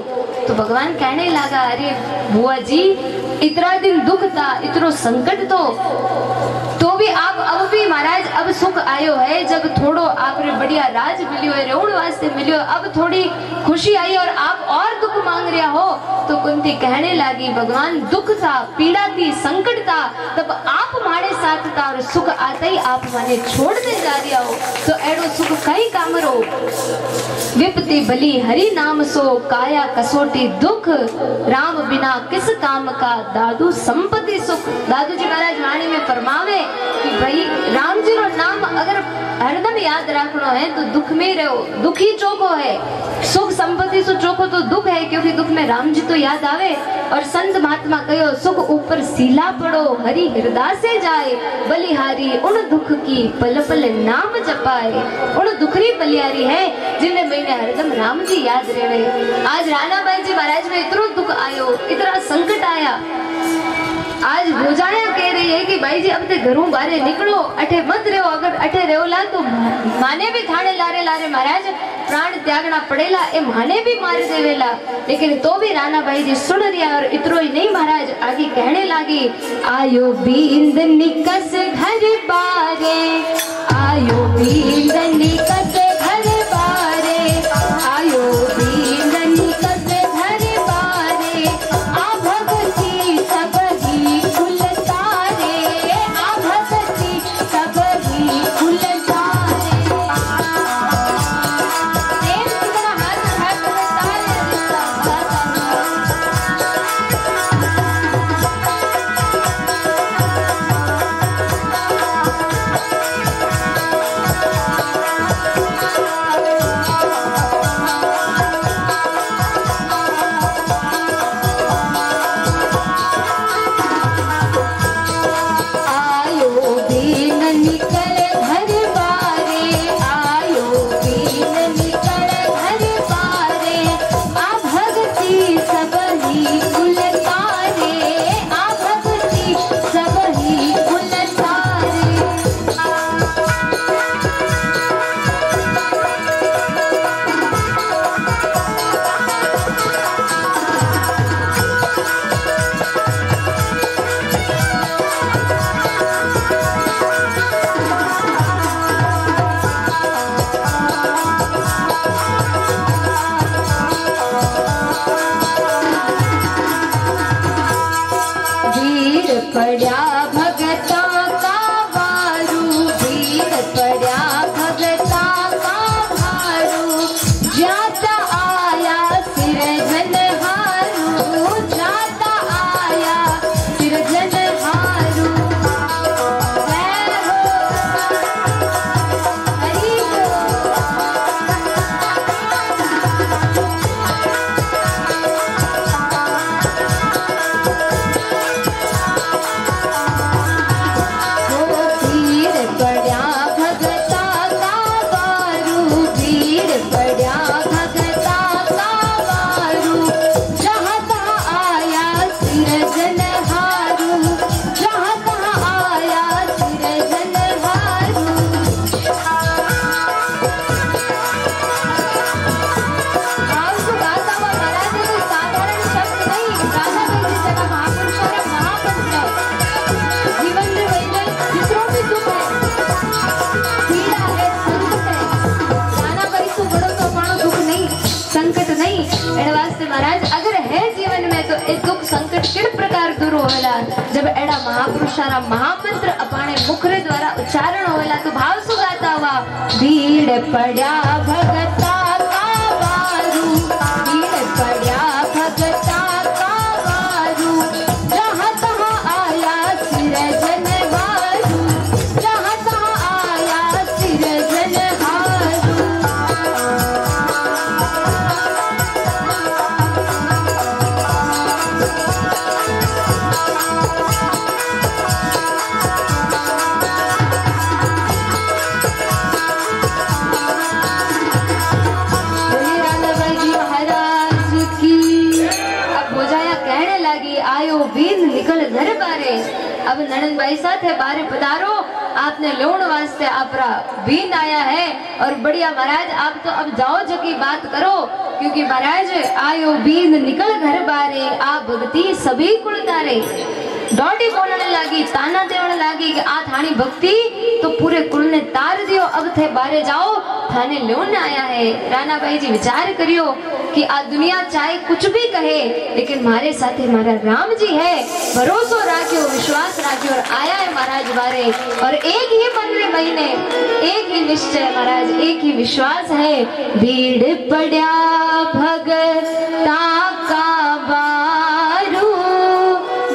तो भगवान कहने लगा अरे बुआ जी इतना दिन दुख था, इतना संकट तो भी आप अब भी महाराज अब सुख आयो है, जब थोड़ो आपने बढ़िया राज मिलियो है, रेउण वास्ते मिलियो, अब थोड़ी खुशी आई और आप और दुख मांग रहा हो। तो कुंती कहने लगी भगवान दुख था, पीड़ा थी, संकट था, तब आप हमारे साथ था और सुख आता ही आप माने छोड़ते जा रहा हो, तो एडो सुख कई काम रो। विपत्ति भली हरि नाम सो, काया कसोटी दुख, राम बिना किस काम का, दादू संपत्ति सुख। दादू जी महाराज वाणी में फरमावे कि भाई राम जी रो नाम अगर हरदम याद रखना है तो दुख में रहो, दुखी चोखो है, सुख संपत्ति सो चोखो तो दुख है, क्योंकि दुख में राम जी तो याद आवे। और संत महात्मा कहो सुख ऊपर सीला पड़ो, हरि हृदय से जाए, बलिहारी उन दुख की पल पल नाम जपाए। उन दुखरी बलिहारी है जिन्हें मैंने हरदम राम जी याद रहे। आज राणा बाई जी महाराज में इतना दुख आयो, इतना संकट आया, आज रोजाना कह रही है कि भाई जी अब ते घरों बाहर निकलो, अठे मत रहो, अगर अठे रहोला तो माने भी थाने लारे लारे महाराज प्राण त्यागना पड़ेला, ए माने भी मार देवेला। लेकिन तो भी राणा भाई जी सुन रिया और इतरो ही नहीं महाराज आगे कहने लगी आयो बींद निकस घर बारे, आयो बींद निकस घर बारे, आयो बींद निकस घर बारे, आ भगती सब ही कुल तारे, आ भगती सब ही कुल तारे। शुरू होवेला। जब एड़ा महापुरुषारा महामंत्र अपने मुख रे द्वारा उच्चारण होवेला तो भाव सु गाता हुआ भीड़ पड़ा भगता का बारू, भीड़ पड़ा भगता का बारू, जहाँ तहाँ आया सिरजन हारू, जहाँ तहाँ आया सिरजन हारू। आयो बीन निकल घर बारे। अब ननन भाई साथ है बारे पधारो, आपने लोण वास्ते आपरा बीन आया है। और बढ़िया महाराज आप तो अब जाओ जो की बात करो, क्योंकि महाराज आयो बीन निकल घर बारे, आ भक्ति सभी कुल तारे। डॉडी बोलने लगी, ताना देने लगी कि आ थानी भक्ति तो पूरे कुल ने तार दियो, अब थे बारे जाओ थाने लोन आया है। राणा भाई जी विचार करियो कि आ दुनिया चाहे कुछ भी कहे, लेकिन मारे साथे मारा राम जी है। भरोसो राखियो, विश्वास राखियो और आया है महाराज बारे। और एक ही 15 महीने, एक ही निश्चय महाराज, एक ही विश्वास है। भीड़ पड़ा भगता का बारू,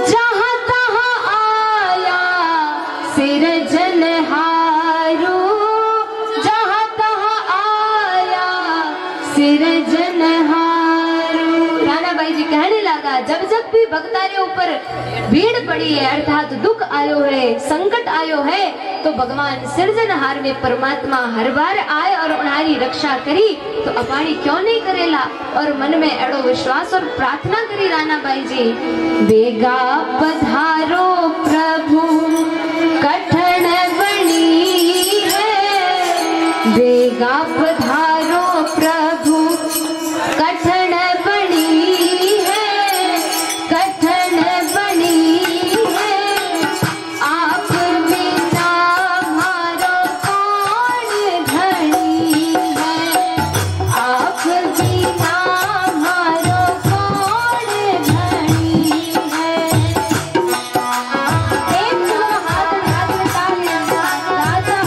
जहाँ तहाँ आया सिरजन हारू, जहाँ तहाँ आया सिरजन हारू। राणा भाई जी कहने लगा, जब जब भी भक्तारे ऊपर भीड़ पड़ी है, अर्थात दुख आयो है, संकट आयो है, तो भगवान सिरजनहार में परमात्मा हर बार आए और उन्हारी रक्षा करी, तो अपाणी क्यों नहीं करेला। और मन में एड़ो विश्वास और प्रार्थना करी राणा भाई जी, बेगा पधारो प्रभु कठिन बनी है, बेगा पधारो प्रभु कठिन बनी है, कठिन बनी है, आप बिना हमारो कौन धनी है, आप बिना हमारो कौन धनी है। एक हाथ हाथ में ताली, राजा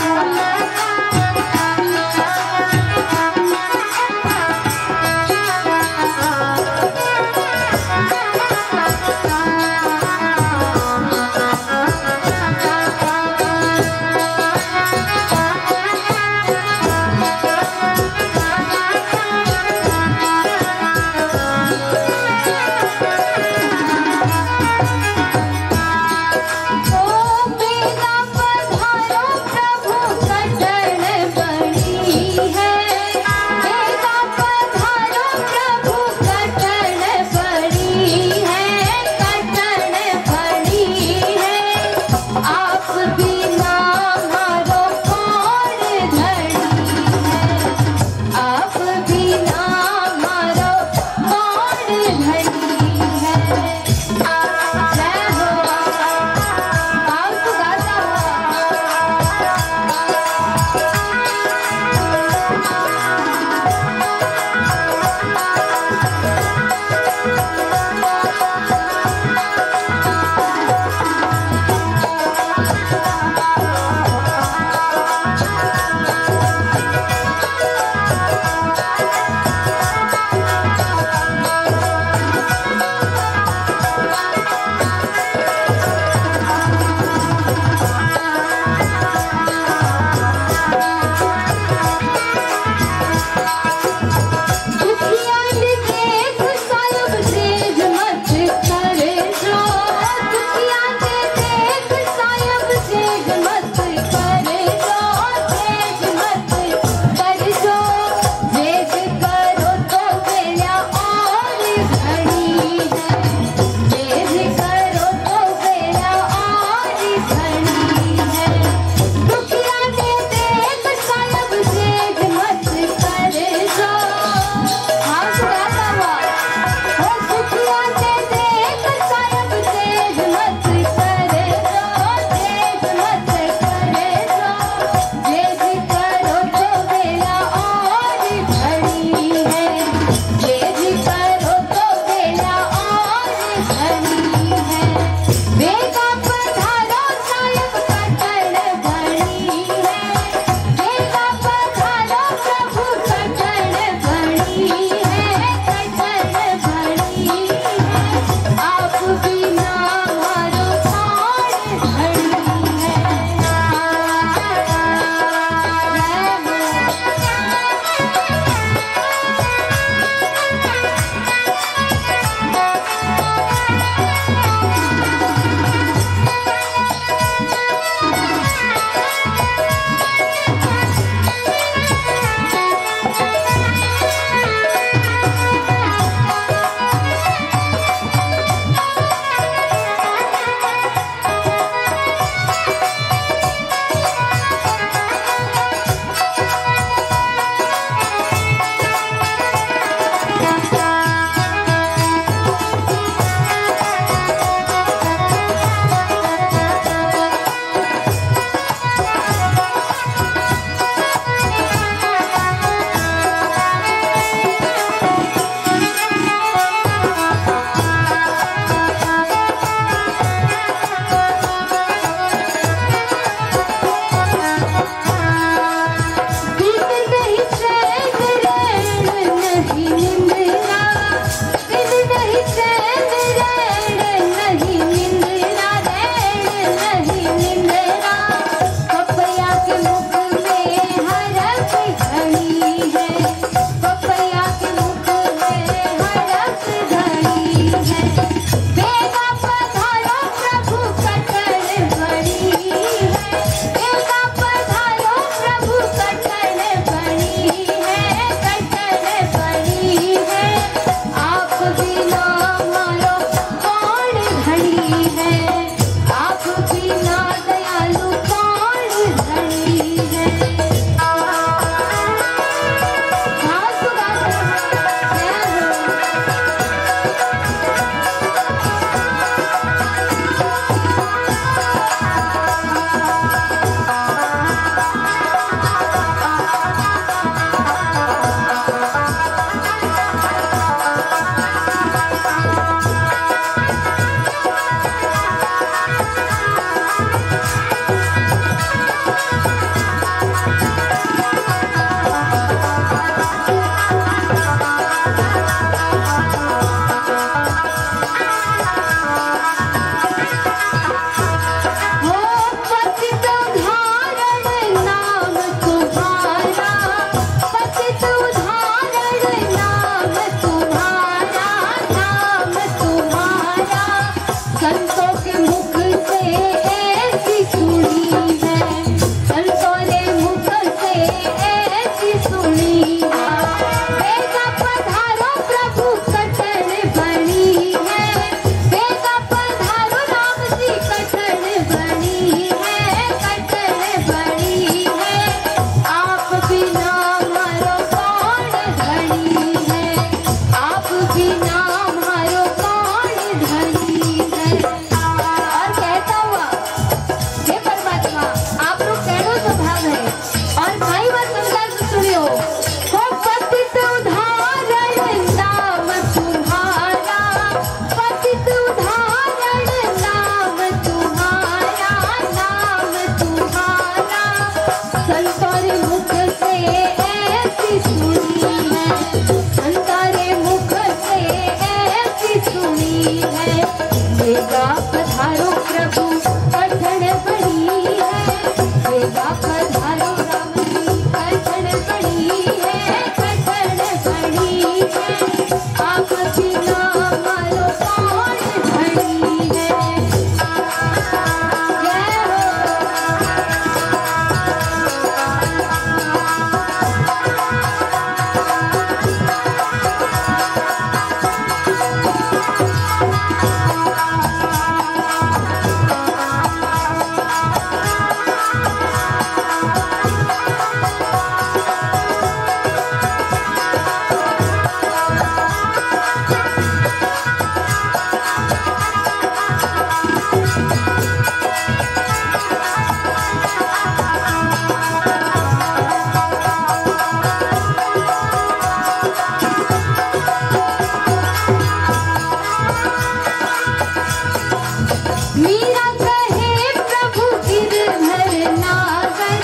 मीरा कहे प्रभु गिरधर नागर,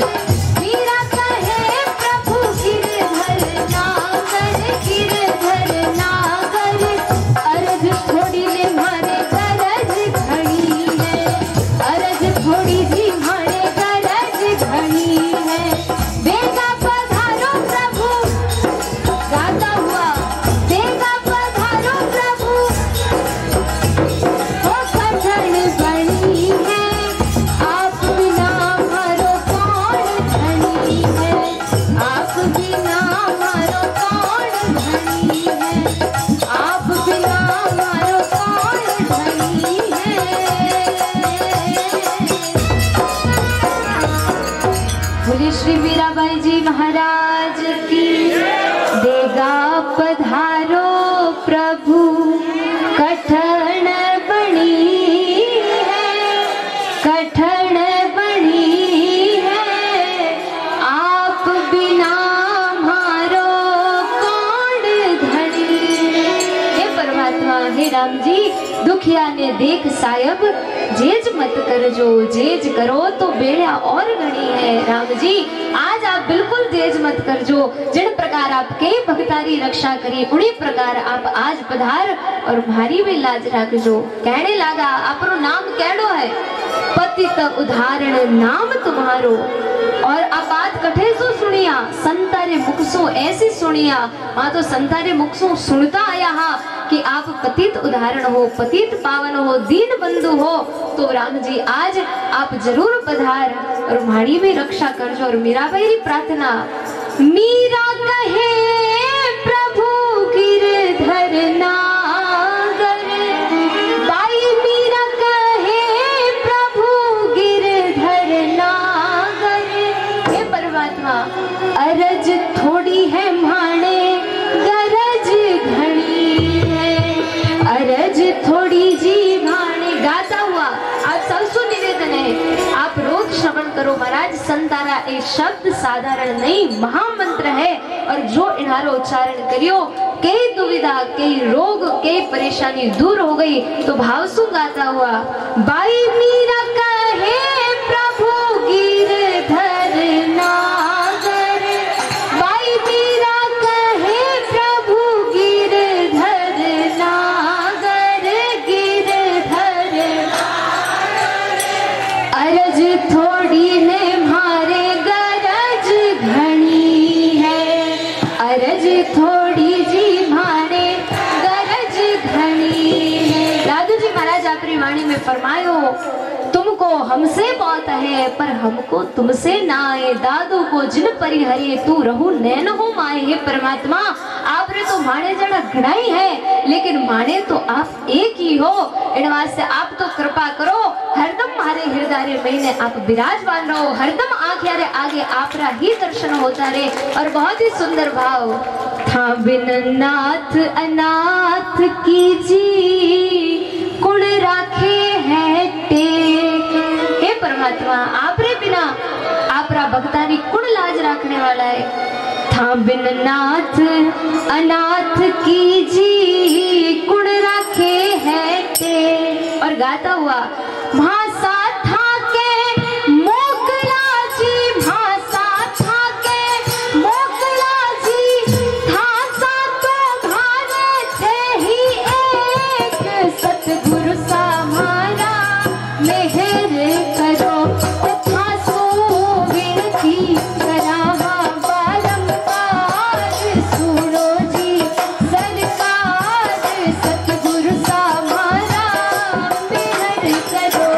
मीरा कहे प्रभु गिरधर नागर, गिरधर नागर। अरज थोड़ी ले मारे गरज घड़ी है, अरज थोड़ी जी मारे गरज घड़ी है। बेगा पधारो प्रभु गाता हुआ, बेगा पधारो प्रभु हो कठिन बनी है, आप बिना हमारो कौन धनी है, आप बिना हमारो कौन धनी है, आप बिना हमारो कौन धनी है। बोले श्री मीराबाई जी महाराज की। देगा पधारो प्रभु कठिन बनी है, कठिन बनी है, आप बिना मारो कौन धनी। हे परमात्मा, हे राम जी, दुखिया ने देख साहब जेज मत कर जो, जेज करो तो बेड़ा और घनी है। राम जी, आज आप बिल्कुल जेज मत कर जो, जिन प्रकार आपके भक्तारी रक्षा करी उन्हीं प्रकार आप आज पधार और भारी भी लाज रख जो। कहने लगा अपनो नाम कहड़ो है, पतित उदाहरण नाम तुम्हारो। और आप बात कठे सो सुनिया, संतारे मुख सो ऐसी सुनिया। वहां तो संतारे मुख सो सुनता आया हा कि आप पतित उदाहरण हो, पतित पावन हो, दीन बंधु हो। तो राम जी आज आप जरूर पधार और हमारी भी रक्षा कर जो। और मीराबाई की प्रार्थना, मीरा कहे प्रभु गिरधर नागर, बाई मीरा कहे प्रभु गिरधर नागर। हे परमात्मा, अरज थोड़ी है माने गरज घड़ी है, अरज थोड़ी जी भाने। गाता हुआ आप सबसे निवेदन है, आप रोज श्रवण करो महाराज। संतारा एक शब्द साधारण नहीं, महामंत्र है। और जो इन्हारो उच्चारण करियो, कई दुविधा, कई रोग, कई परेशानी दूर हो गई। तो भाव सु गाता हुआ, बाई मीरा कहे प्रभु गिरधर नागर, बाई मीरा कहे प्रभु गिरधर नागर, गिरधर अरज थोड़ी ने मारे गरज घनी है, अरज थोड़ी जी मारे गरज घनी है। दादू जी महाराज अपनी वाणी में फरमायो, तुमको हमसे बहुत है पर हमको तुमसे ना है। दादू को जिन परिहरे तू रहू नैन हो माए। हे परमात्मा, आपने तो माने जड़ा घड़ाई है, लेकिन माने तो आप एक ही हो। इन वास्ते आप तो कृपा करो, हरदम हमारे हृदय में आप विराजमान रहो, हरदम आँखें आगे आपरा ही दर्शन होता रहे। और बहुत ही सुंदर भाव था, बिन नाथ अनाथ की जी कुण राखे है टेक। हे परमात्मा, आपरे बिना आपरा भक्तानी कुण लाज रखने वाला है। था बिन नाथ अनाथ की जी कुण राखे है टेक। और गाता हुआ, भाषा था के मोकला जी, भाषा था के मोकला जी, भाषा तो घाने थे ही एक, सतगुरु सा हमारा मेहर करो। तथा सो विनती करा बारंबार, सुनो जी सरकार, सतगुरु सा हमारा मेहर करो।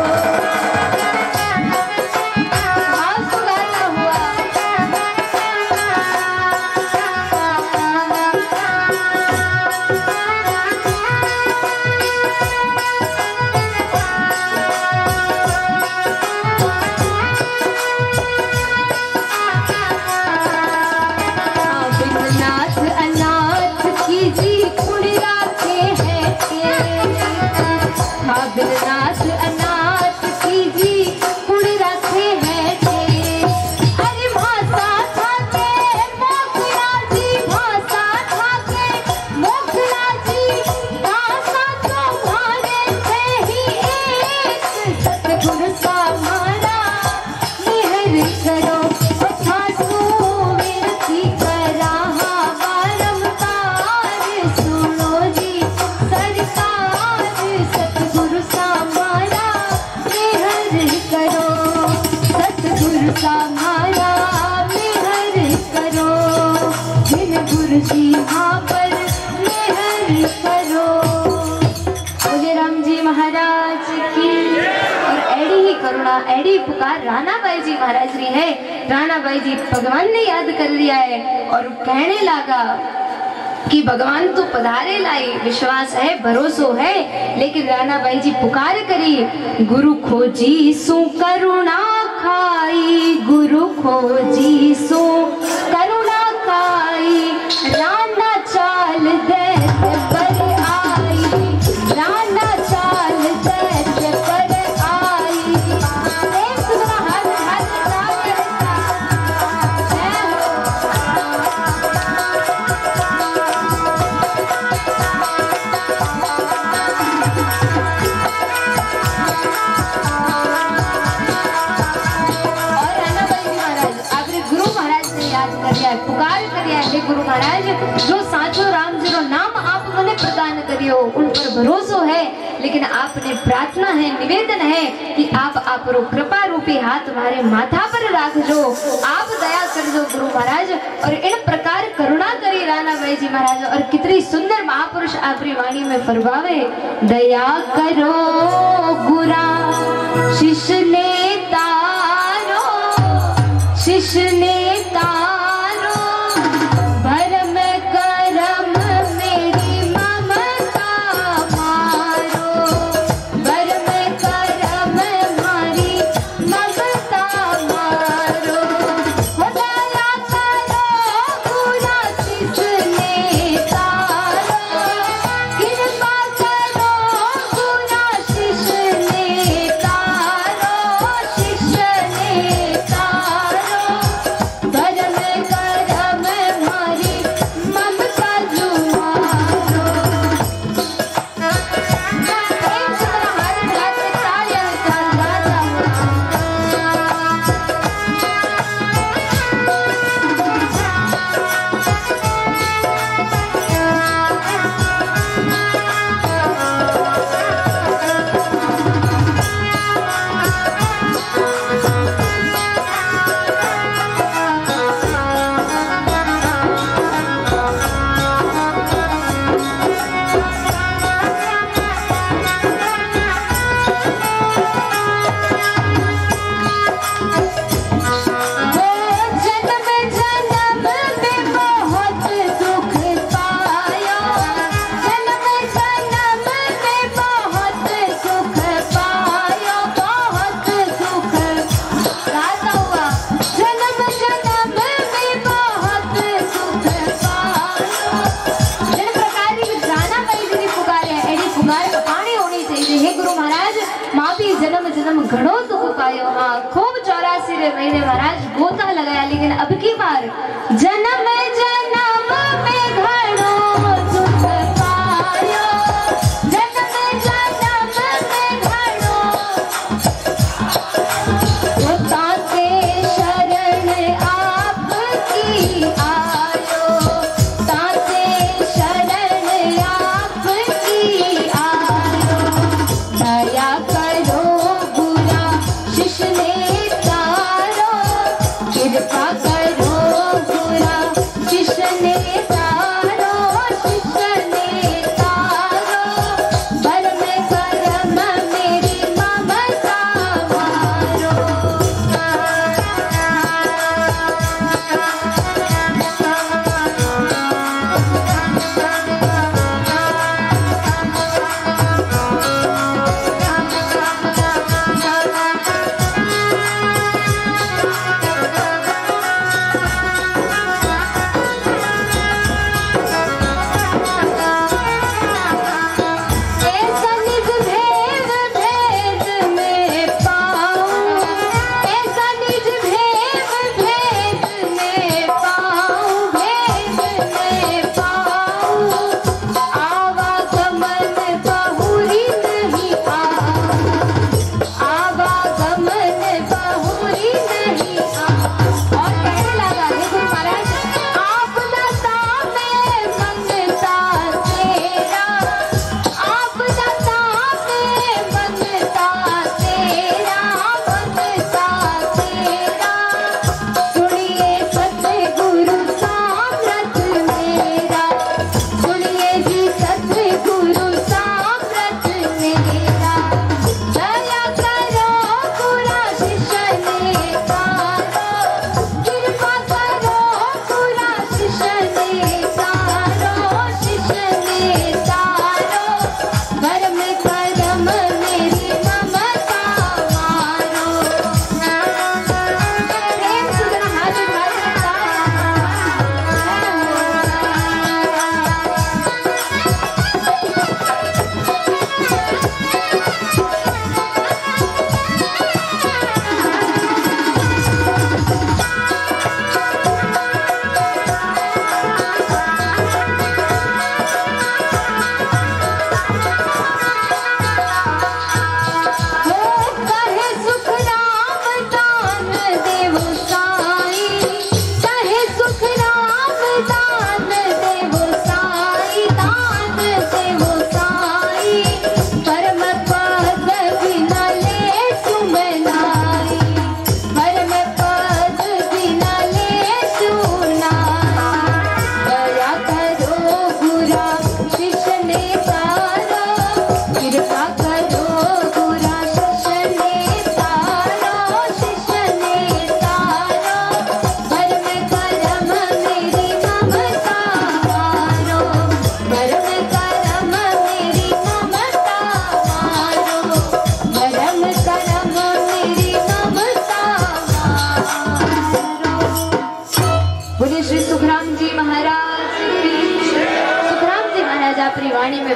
करुणा एड़ी पुकार राणा बाई जी महाराज री है। राणा बाई जी भगवान ने याद कर लिया है और कहने लगा कि भगवान तो पधारे लाई, विश्वास है भरोसो है। लेकिन राणा बाई जी पुकार करी, गुरु खोजी सु करुणा खाई, गुरु खोजी सु करुणा खाई, राणा चाल दैत्य पर आई, राणा चाल दैत्य पर आई। एक सुना हाथ हाथ पुकार करिया है गुरु महाराज, जो साचो राम जी रो नाम आप मने प्रदान करियो, उन पर भरोसो है। लेकिन आपने प्रार्थना है, निवेदन है कि आप रो कृपा रूपी हाथ हमारे माथा पर राख जो, आप दया कर दो गुरु महाराज। और इन प्रकार करुणा करी राणा बाई जी महाराज। और कितनी सुंदर महापुरुष आपरी वाणी में फरमावे, दया करो गुरा शिष्य ने तारो, शिष्य ने घणो दुख पायो। हाँ, खूब 84 रे महीने महाराज गोता लगाया, लेकिन अब की बार जन्म जन्म में घणो दुख पायो, जन्म जन्म में घणो, ताते शरण आपकी आयो, ताते शरण आपकी आयो, दया करो कृपा करो गुरा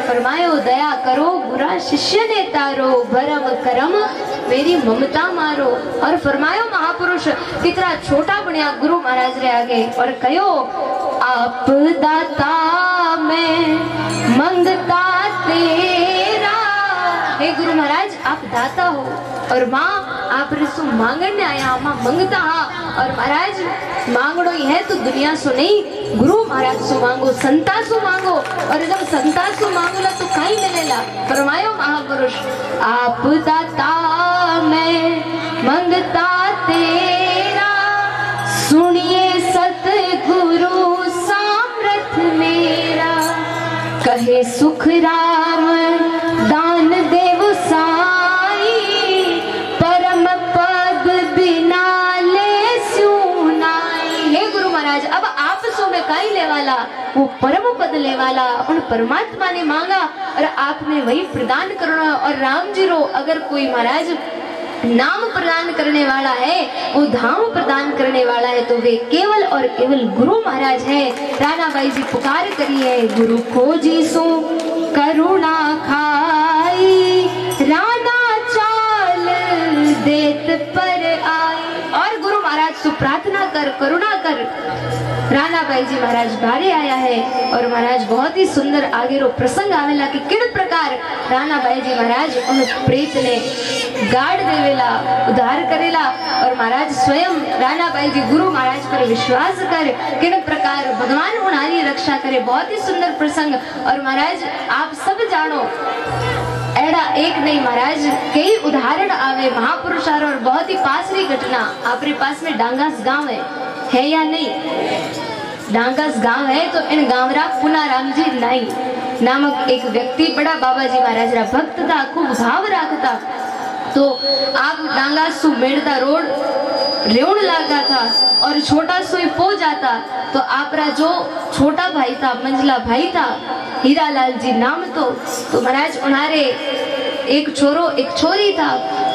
फरमायो दया करो बुरा शिष्य ने तारो, भरम करम मेरी ममता मारो। और फरमायो महापुरुष कितना छोटा बनिया गुरु महाराज रे आगे और कहो आप दाता मैं मंगता तेरा। हे गुरु महाराज आप दाता हो और माँ आप रसू मांगने आया, माँ मंगता हा। और महाराज मांगड़ो ही है तो दुनिया सो नहीं, गुरु महाराज सो मांगो, संता सो मांगो। और जब संता सो मांगोला तो कहीं मिलेला। फरमायो महापुरुष आप दाता मैं मंगता तेरा, सुनिए सतगुरु सामर्थ मेरा। कहे सुख राम दान देव साई, परम पद बिना ले सुनाई। हे गुरु महाराज अब आप सो में काई ले वाला, वो परम पद ले वाला उन परमात्मा ने मांगा और आपने वही प्रदान करना। और राम जी रो अगर कोई महाराज नाम प्रदान करने वाला है, वो धाम प्रदान करने वाला है, तो वे केवल और केवल गुरु महाराज है। रानाबाई जी पुकार करी है गुरु खोजी सो करुणा खाई, राना चाल देत पर आई। और गुरु महाराज सु प्रार्थना कर करुणा कर। रानाबाई जी महाराज बारे आया है और महाराज बहुत ही सुंदर आगे रो प्रसंग आवेला कि किन प्रकार रानाबाई जी महाराज उन प्रेत ने गाड़ देवेला, उद्धार करेला। और महाराज स्वयं रानाबाई जी गुरु महाराज पर विश्वास कर किन प्रकार भगवान उन्हारी रक्षा करे। बहुत ही सुंदर प्रसंग। और महाराज आप सब जानो एड़ा एक नहीं महाराज कई उदाहरण आवे महापुरुषार। और बहुत ही पासरी घटना आपरे पास में डांगास गांव है या नहीं? डांगास गांव है तो इन गांवरा पुनाराम जी नाई नामक एक व्यक्ति बड़ा बाबा जी महाराज रा भक्त था, खूब भाव रखता। तो आप डांगास सु मेड़ता रोड रेवण लगा था और छोटा सोई पो जाता। तो आपरा जो छोटा भाई था, मंझला भाई था, हीरालाल जी नाम तो महाराज उन्हारे एक छोरो एक छोरी था।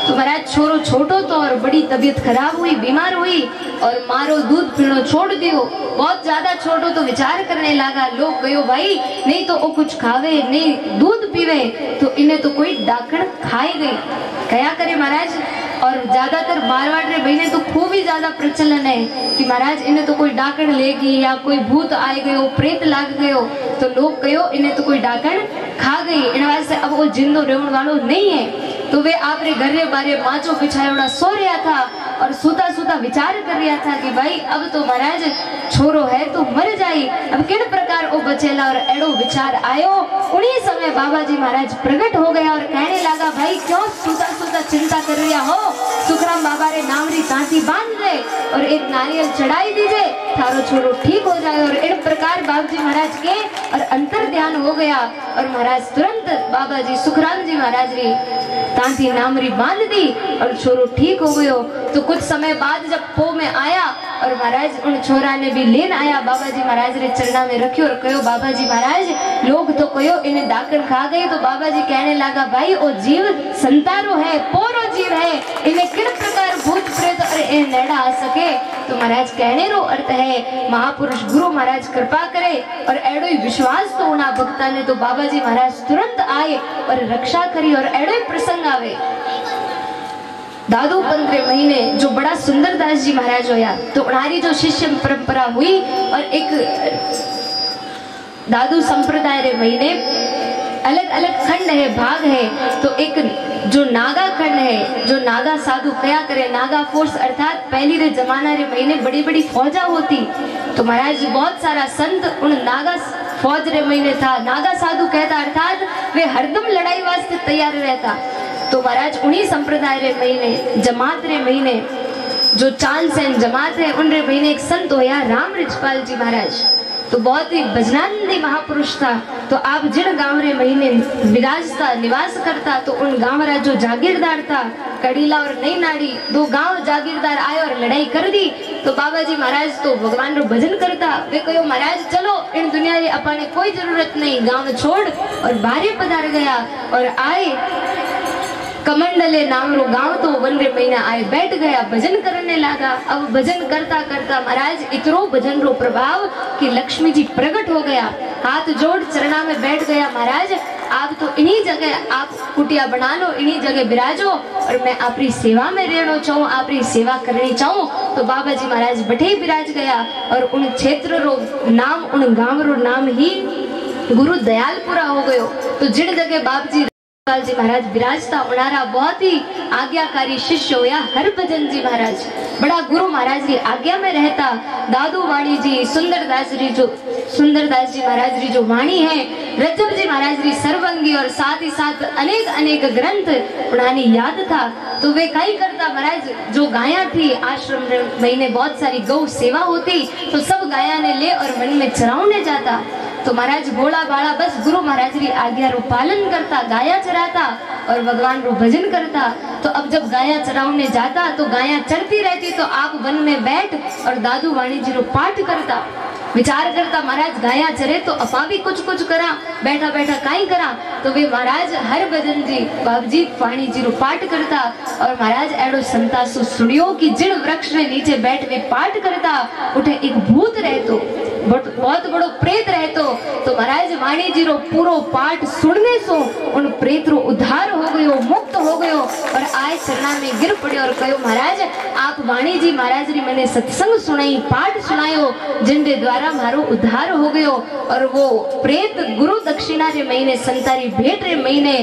तो महाराज छोरो छोटो तो और बड़ी तबीयत खराब हुई, बीमार हुई और मारो दूध पीनो छोड़ दियो। बहुत ज्यादा छोटो तो विचार करने लगा, लोग गयो भाई नहीं तो वो कुछ खावे नहीं दूध पीवे तो इन्हें तो कोई डाकण खाए गई, क्या करे महाराज। और ज्यादातर मारवाड़ रे बहने तो खूब ही ज्यादा प्रचलन है कि महाराज इन्हें तो कोई डाकण लेगी या कोई भूत आए गयो, प्रेत लाग गयो, तो लोग कहो इन्हें तो कोई डाकण खा गई। इन वास्ते अब वो जिंदो रेवण वालों नहीं है। तो वे आपरे घर रे बारे माचो बिछायोड़ा सो रहा था और सूता सूता विचार कर रहा था कि भाई अब तो महाराज छोरो है तो मर जाई, अब किन प्रकार वो बचेला। और एड़ो विचार आयो। उन्हीं समय बाबा जी महाराज प्रकट हो गया और कहने लगा भाई क्यों सूता सूता चिंता कर रहा हो, सुखराम बाबा रे नामरी तांती बांध दे और एक नारियल चढ़ाई दीजिए, थारो छोरो ठीक हो जाए। और इन प्रकार बाबा जी महाराज के और अंतर ध्यान हो गया और महाराज तुरंत बाबा जी सुखराम जी महाराज री तांती नामरी बांध दी और छोरो ठीक हो गयो। तो कुछ समय बाद जब पो में आया और महाराज उन छोरा ने भी लेन आया, बाबा जी महाराज रे चरणा में रखियो और कहो बाबा जी महाराज लोग तो कहो इन्हें दाकड़ खा गए। तो बाबा जी कहने लगा भाई वो जीव संतारो है, पोरो जीव है, इन्हें किन प्रकार भूत प्रेत और इन नेड़ा आ सके। तो महाराज कहने रो अर्थ है महापुरुष गुरु महाराज कृपा करे और एड़ो ही विश्वास तो उना भक्ता ने। तो बाबा जी महाराज तुरंत आए और रक्षा करी। और एड़ो ही प्रसंग आवे दादू 15 महीने जो बड़ा सुंदरदास जी महाराज होया तो उन्हारी जो शिष्य परंपरा हुई और एक दादू संप्रदाय रे महीने अलग अलग खंड है, भाग है। तो एक जो नागा खंड है, जो नागा साधु क्या करे, नागा फोर्स अर्थात पहली रे जमाना रे महीने बड़ी बड़ी फौजा होती। तो महाराज बहुत सारा संत उन नागा फौज रे महीने था, नागा साधु कहता अर्थात वे हरदम लड़ाई वास्ते तैयार रहता। तो महाराज उन्हीं संप्रदाय रे महीने जमात रे महीने जो चांद सेन जमात है उन रे महीने एक संत होया राम रिजपाल जी महाराज। तो बहुत ही भजनानंदी महापुरुष था। तो आप जिन गांव रे महीने विराजता निवास करता तो उन गांव रा जो जागीरदार था कड़ीला और नई नाड़ी दो गांव जागीरदार आए और लड़ाई कर दी। तो बाबा जी महाराज तो भगवान रो भजन करता, वे कहो महाराज चलो इन दुनिया रे अपने कोई जरूरत नहीं, गांव छोड़ और बाहर पधार गया और आए कमंडले नाम रो गांव तो वन रे महीना आए बैठ गया, भजन करने लगा। अब भजन करता करता महाराज इतरो भजन रो प्रभाव कि लक्ष्मी जी प्रकट हो गया, हाथ जोड़ चरणा में बैठ गया। महाराज आप तो इन्हीं जगह आप कुटिया बना लो, इन्हीं जगह विराजो और मैं आपकी सेवा में रहना चाहूँ, आपकी सेवा करनी चाहूँ। तो बाबा जी महाराज बैठे ही विराज गया और उन क्षेत्र रो नाम, उन गांव रो नाम ही गुरु दयालपुरा हो गयो। तो जिन जगह बाप जी महाराज विराजता उनारा बहुत ही आज्ञाकारी शिष्य होया हरभजन जी महाराज। बड़ा गुरु महाराज की आज्ञा में रहता। दादू वाणी जी, सुंदरदास जी महाराज जी जो वाणी है, रजब जी महाराज जी सर्वंगी और साथ ही साथ अनेक अनेक ग्रंथ उन्होंने याद था। तो वे कई करता महाराज, जो गाया थी आश्रम महीने बहुत सारी गौ सेवा होती, तो सब गाया ने ले और मन में चरावने जाता। तो महाराज भोला बाला बस गुरु महाराज की आज्ञा रो पालन करता, गाया चराता और भगवान रो भजन करता। तो अब जब गाया चरावने जाता तो गाया चढ़ती रहती, तो आप वन में बैठ और दादू वाणी जी रो पाठ करता। विचार करता महाराज गाया चरे तो अपा भी कुछ कुछ करा, बैठा बैठा काई करा। तो वे महाराज हरभजन जी बाबू जी वाणी जी रो पाठ करता और महाराज एडो संता सु सुनियो कि जिन वृक्ष में नीचे बैठ वे पाठ करता, उठे एक भूत रहतो, बहुत बड़ो प्रेत रहतो। तो महाराज वाणी जी रो पूरो पाठ सुनने सो उन प्रेत रो उद्धार हो गयो, मुक्त हो गयो और आए चरणा में गिर पड़े और कहो महाराज आप वाणी जी महाराज री मैंने सत्संग सुनाई, पाठ सुनायो, जिनके द्वारा मारो उद्धार हो गयो। और वो प्रेत गुरु दक्षिणा रे महीने, संतारी भेंट रे महीने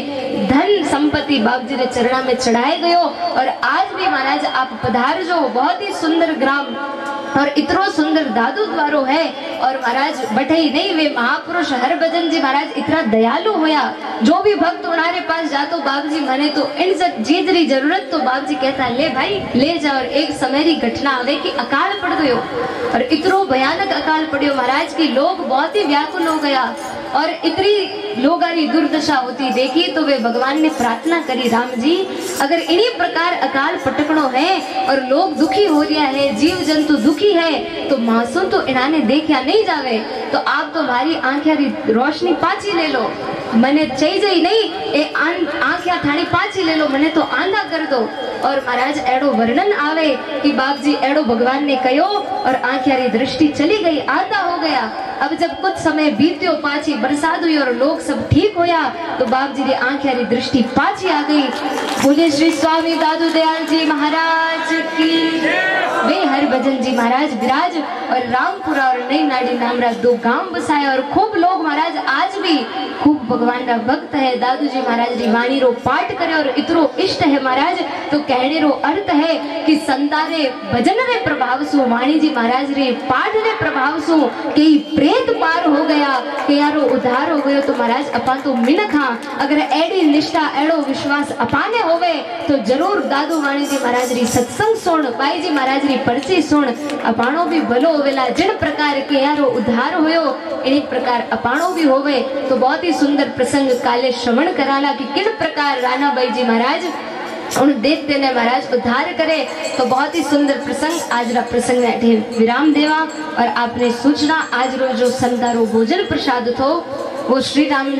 धन संपत्ति बाप जी रे चरणा में चढ़ाए गयो। और आज भी महाराज आप पधार जो, बहुत ही सुंदर ग्राम और इतनो सुंदर दादू द्वारो है। और महाराज बैठे ही नहीं, वे महापुरुष हरभजन जी महाराज इतना दयालु होया, जो भी भक्त उनारे पास जातो बाबू जी मने तो इन सब चीज री जरूरत, तो बाबू जी कहता ले भाई ले जा। और एक समय री घटना आवे कि अकाल पड़ गयो और इतनो भयानक अकाल पड़ियो महाराज की लोग बहुत ही व्याकुल हो गया और इतनी लोगारी दुर्दशा होती देखी। तो वे भगवान ने प्रार्थना करी, राम जी अगर इन्हीं प्रकार अकाल पटकनो है और लोग दुखी हो रहा है, जीव जंतु दुखी है, तो मासूम तो इन्होंने देखा नहीं जावे, तो आप तो हमारी आंखें री रोशनी पाची ले लो, मने चाहिए नहीं ए आंखें थानी पाची ले लो, मने तो आंधा कर दो। और महाराज एडो वर्णन आवे कि बाप जी एडो भगवान ने कहो और आंखें री दृष्टि चली गई, आंधा हो गया। अब जब कुछ समय बीत्यो, पाची बरसात हुई और लोग सब ठीक होया, तो बाप जी री आंखें री दृष्टि पाची आ गई। बोले श्री स्वामी दादू दयाल जी महाराज की। वे हरभजन जी महाराज विराज और रामपुरा और नई नाड़ी नामरा दो गांव बसाया और खूब लोग महाराज आज भी खूब भगवान का भक्त है। दादू जी महाराज री वाणी रो पाठ करे और इतरो इष्ट है महाराज। तो कहने रो अर्थ है कि संतारे भजन रे प्रभाव सु, वाणी जी महाराज रे पाठ रे प्रभाव सु कई प्रेत पार हो गया, के यारो उद्धार हो गयो। तो महाराज अपन तो मिनख हां, अगर एडी निष्ठा एडो विश्वास अपाने होवे तो जरूर दादू वाणी जी महाराज री सत्संग सुन, बाई जी महाराज री पर्ची सुन, अपाणो भी भलो होवेला। जिन प्रकार के यारो उद्धार होयो इन प्रकार अपाणो भी होवे। तो बहुत ही सुंदर प्रसंग काले श्रवण कराला कि किन प्रकार राणा बाई जी महाराज उन दैत्य ने महाराज उद्धार करे। तो बहुत ही सुंदर प्रसंग आज रा प्रसंग ने विराम देवा। और आपने सूचना आज रो जो संतारो भोजन प्रसाद थो वो श्री राम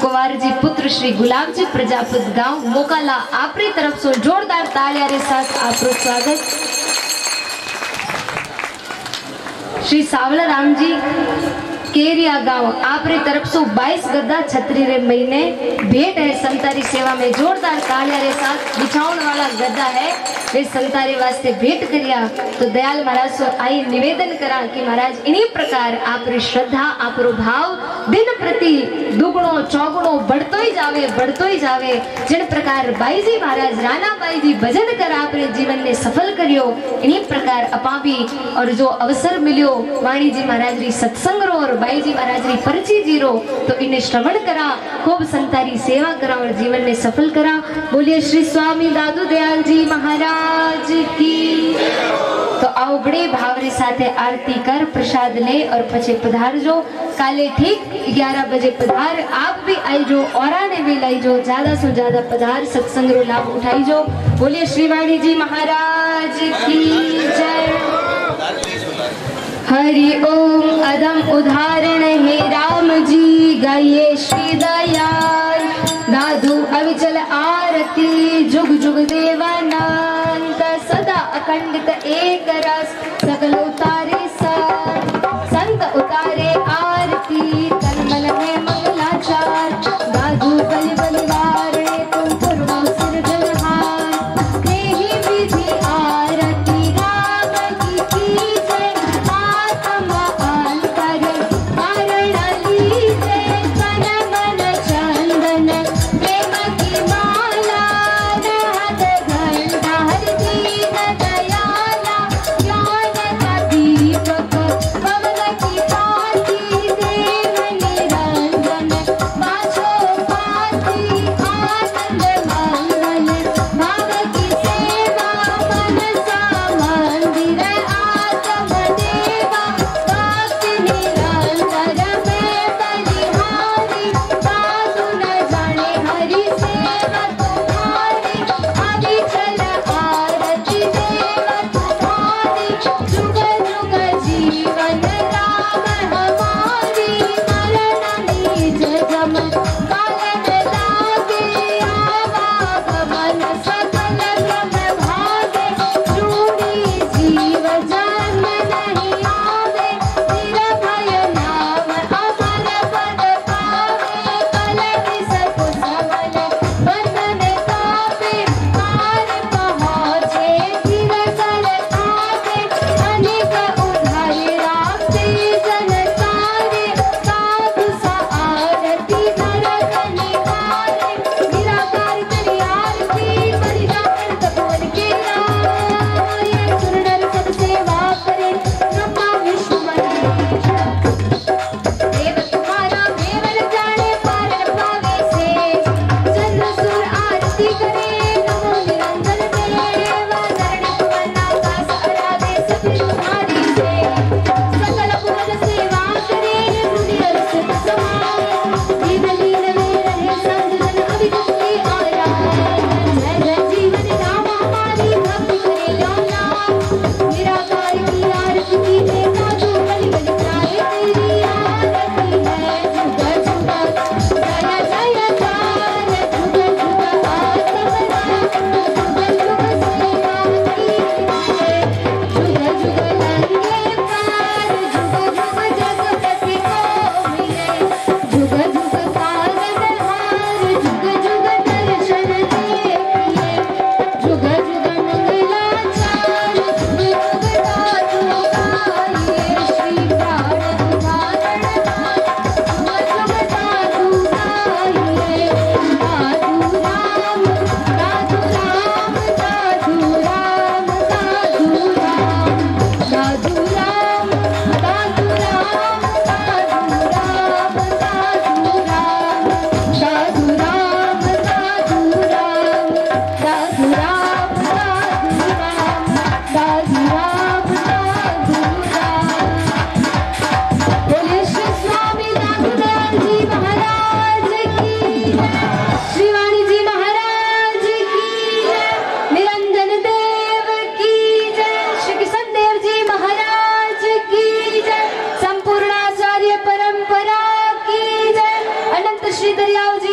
कुंवर जी पुत्र श्री गुलाब जी प्रजापत गांव मोकाला आपरी तरफ से जोरदार तालियां रे साथ आपरो स्वागत। श्री सावला राम जी केरिया गांव आपरी तरफ से 22 गद्दा छतरी रे महीने भेंट है संतारी सेवा में, जोरदार तालियां रे साथ बिछाउन वाला गद्दा है वे संतारी वास्ते भेंट करिया। तो दयाल महाराज सो आई निवेदन करा कि महाराज इन्हीं प्रकार आपरी श्रद्धा आपरो भाव दिन प्रति दुगुणो चौगुणो बढ़तो ही जावे। जिन प्रकार बाई जी महाराज राणा बाई जी भजन कर आपरे जीवन ने सफल करियो, इन्हीं प्रकार अपा भी और जो अवसर मिलियो वाणी जी महाराज री सत्संग रो और बाई जी महाराज री पर्ची जी रो, तो इन्हें श्रवण करा, खूब संतारी सेवा करा और जीवन में सफल करा। बोलिए श्री स्वामी दादू दयाल जी महाराज की। तो आओ बड़े भावरे साथे आरती कर प्रसाद ले और पछे पधार जो। काले ठीक 11 बजे पधार, आप भी आई जो और ने भी लाई जो, ज्यादा से ज्यादा पधार सत्संग रो लाभ उठाई जो। बोलिए श्री वाणी जी महाराज की जय। हरि ओम अदम उदाहरण हे राम जी गाइए श्री दयाल दादू अविचल आरती। खंडित एक रस सकल उतारे सर संत उतारे आरती तन मन में मंगलाचार दादू बलि बलिवारणे तुम पूर्व सिरजनहार देहि विधि आरती राम की जय आत्मा अंतर कारण लीजे तन मन चंदन प्रेम की माला रहत घंटा हर दीन दयाला ज्ञान का दीपक पवन की पाती देव निरंजन पाछो पाती आनंद मंगल भाव की सेवा मनसा मंदिर आत्म देवा भक्ति निरंतर में बलिहारी साधु न जाने हरि सेवा तुम्हारी अविचल आरती देव तुम्हारी जुग जुग जीवन राम हमारी मरण नीच जम कालन लागे आवागमन सकल क्रम भागे रूढ़ी जीव जन्म नहीं आवे निरभय नाम अमर पद पावे कल विसत सबल बंधन कापे पार पहुँचे फिर कर आगे अनेक उधारी राखते जन सारे साधु सा आरती नरक निवारे निराकार तेरी आरती परिजान तपोन के राय सुर नर सब सेवा करे ब्रह्मा विष्णु महेश देव तुम्हारा केवल जाने पारण पावे से चंद्र सुर आरती करे नमो निरंजन देव धरणी भुवन आकाश आराधे सभी तुम्हारी से सकल भुवन सेवा करे हृदय रसिक समाए दीन लीन में रहे संजन अभिगम की आया जय जय जीवन नाम हमारी भक्ति करे लौला निराकार की आरती कीजिए साधु बलि बलि जाए तेरी आरती है जुग जुग जय जय जान जुग जुग आत्मदान जुग जुग सेवा कीजिए जुग जुग लंगे पार जुग जुग जगपति को मिले जुग जुग सारन हार जुग जुग दर्शन देखिए जुग जुग मंगलाचार जुग जुग दादू गाइए श्री प्राण उदाहरण जुग जुग दादू गाइए दादू राम दादू राम दादू राम दादू राम दादू राम दादू राम दादू राम दादू राम दादू राम दादू राम दादू राम दादू राम दादू राम बोले श्री स्वामी दादूलाल जी महाराज की जय श्री वाणी जी महाराज की जय निरंजन देव की जय श्री किशन देव जी महाराज की जय संपूर्ण आचार्य परंपरा की जय अनंत श्री दरियाव जी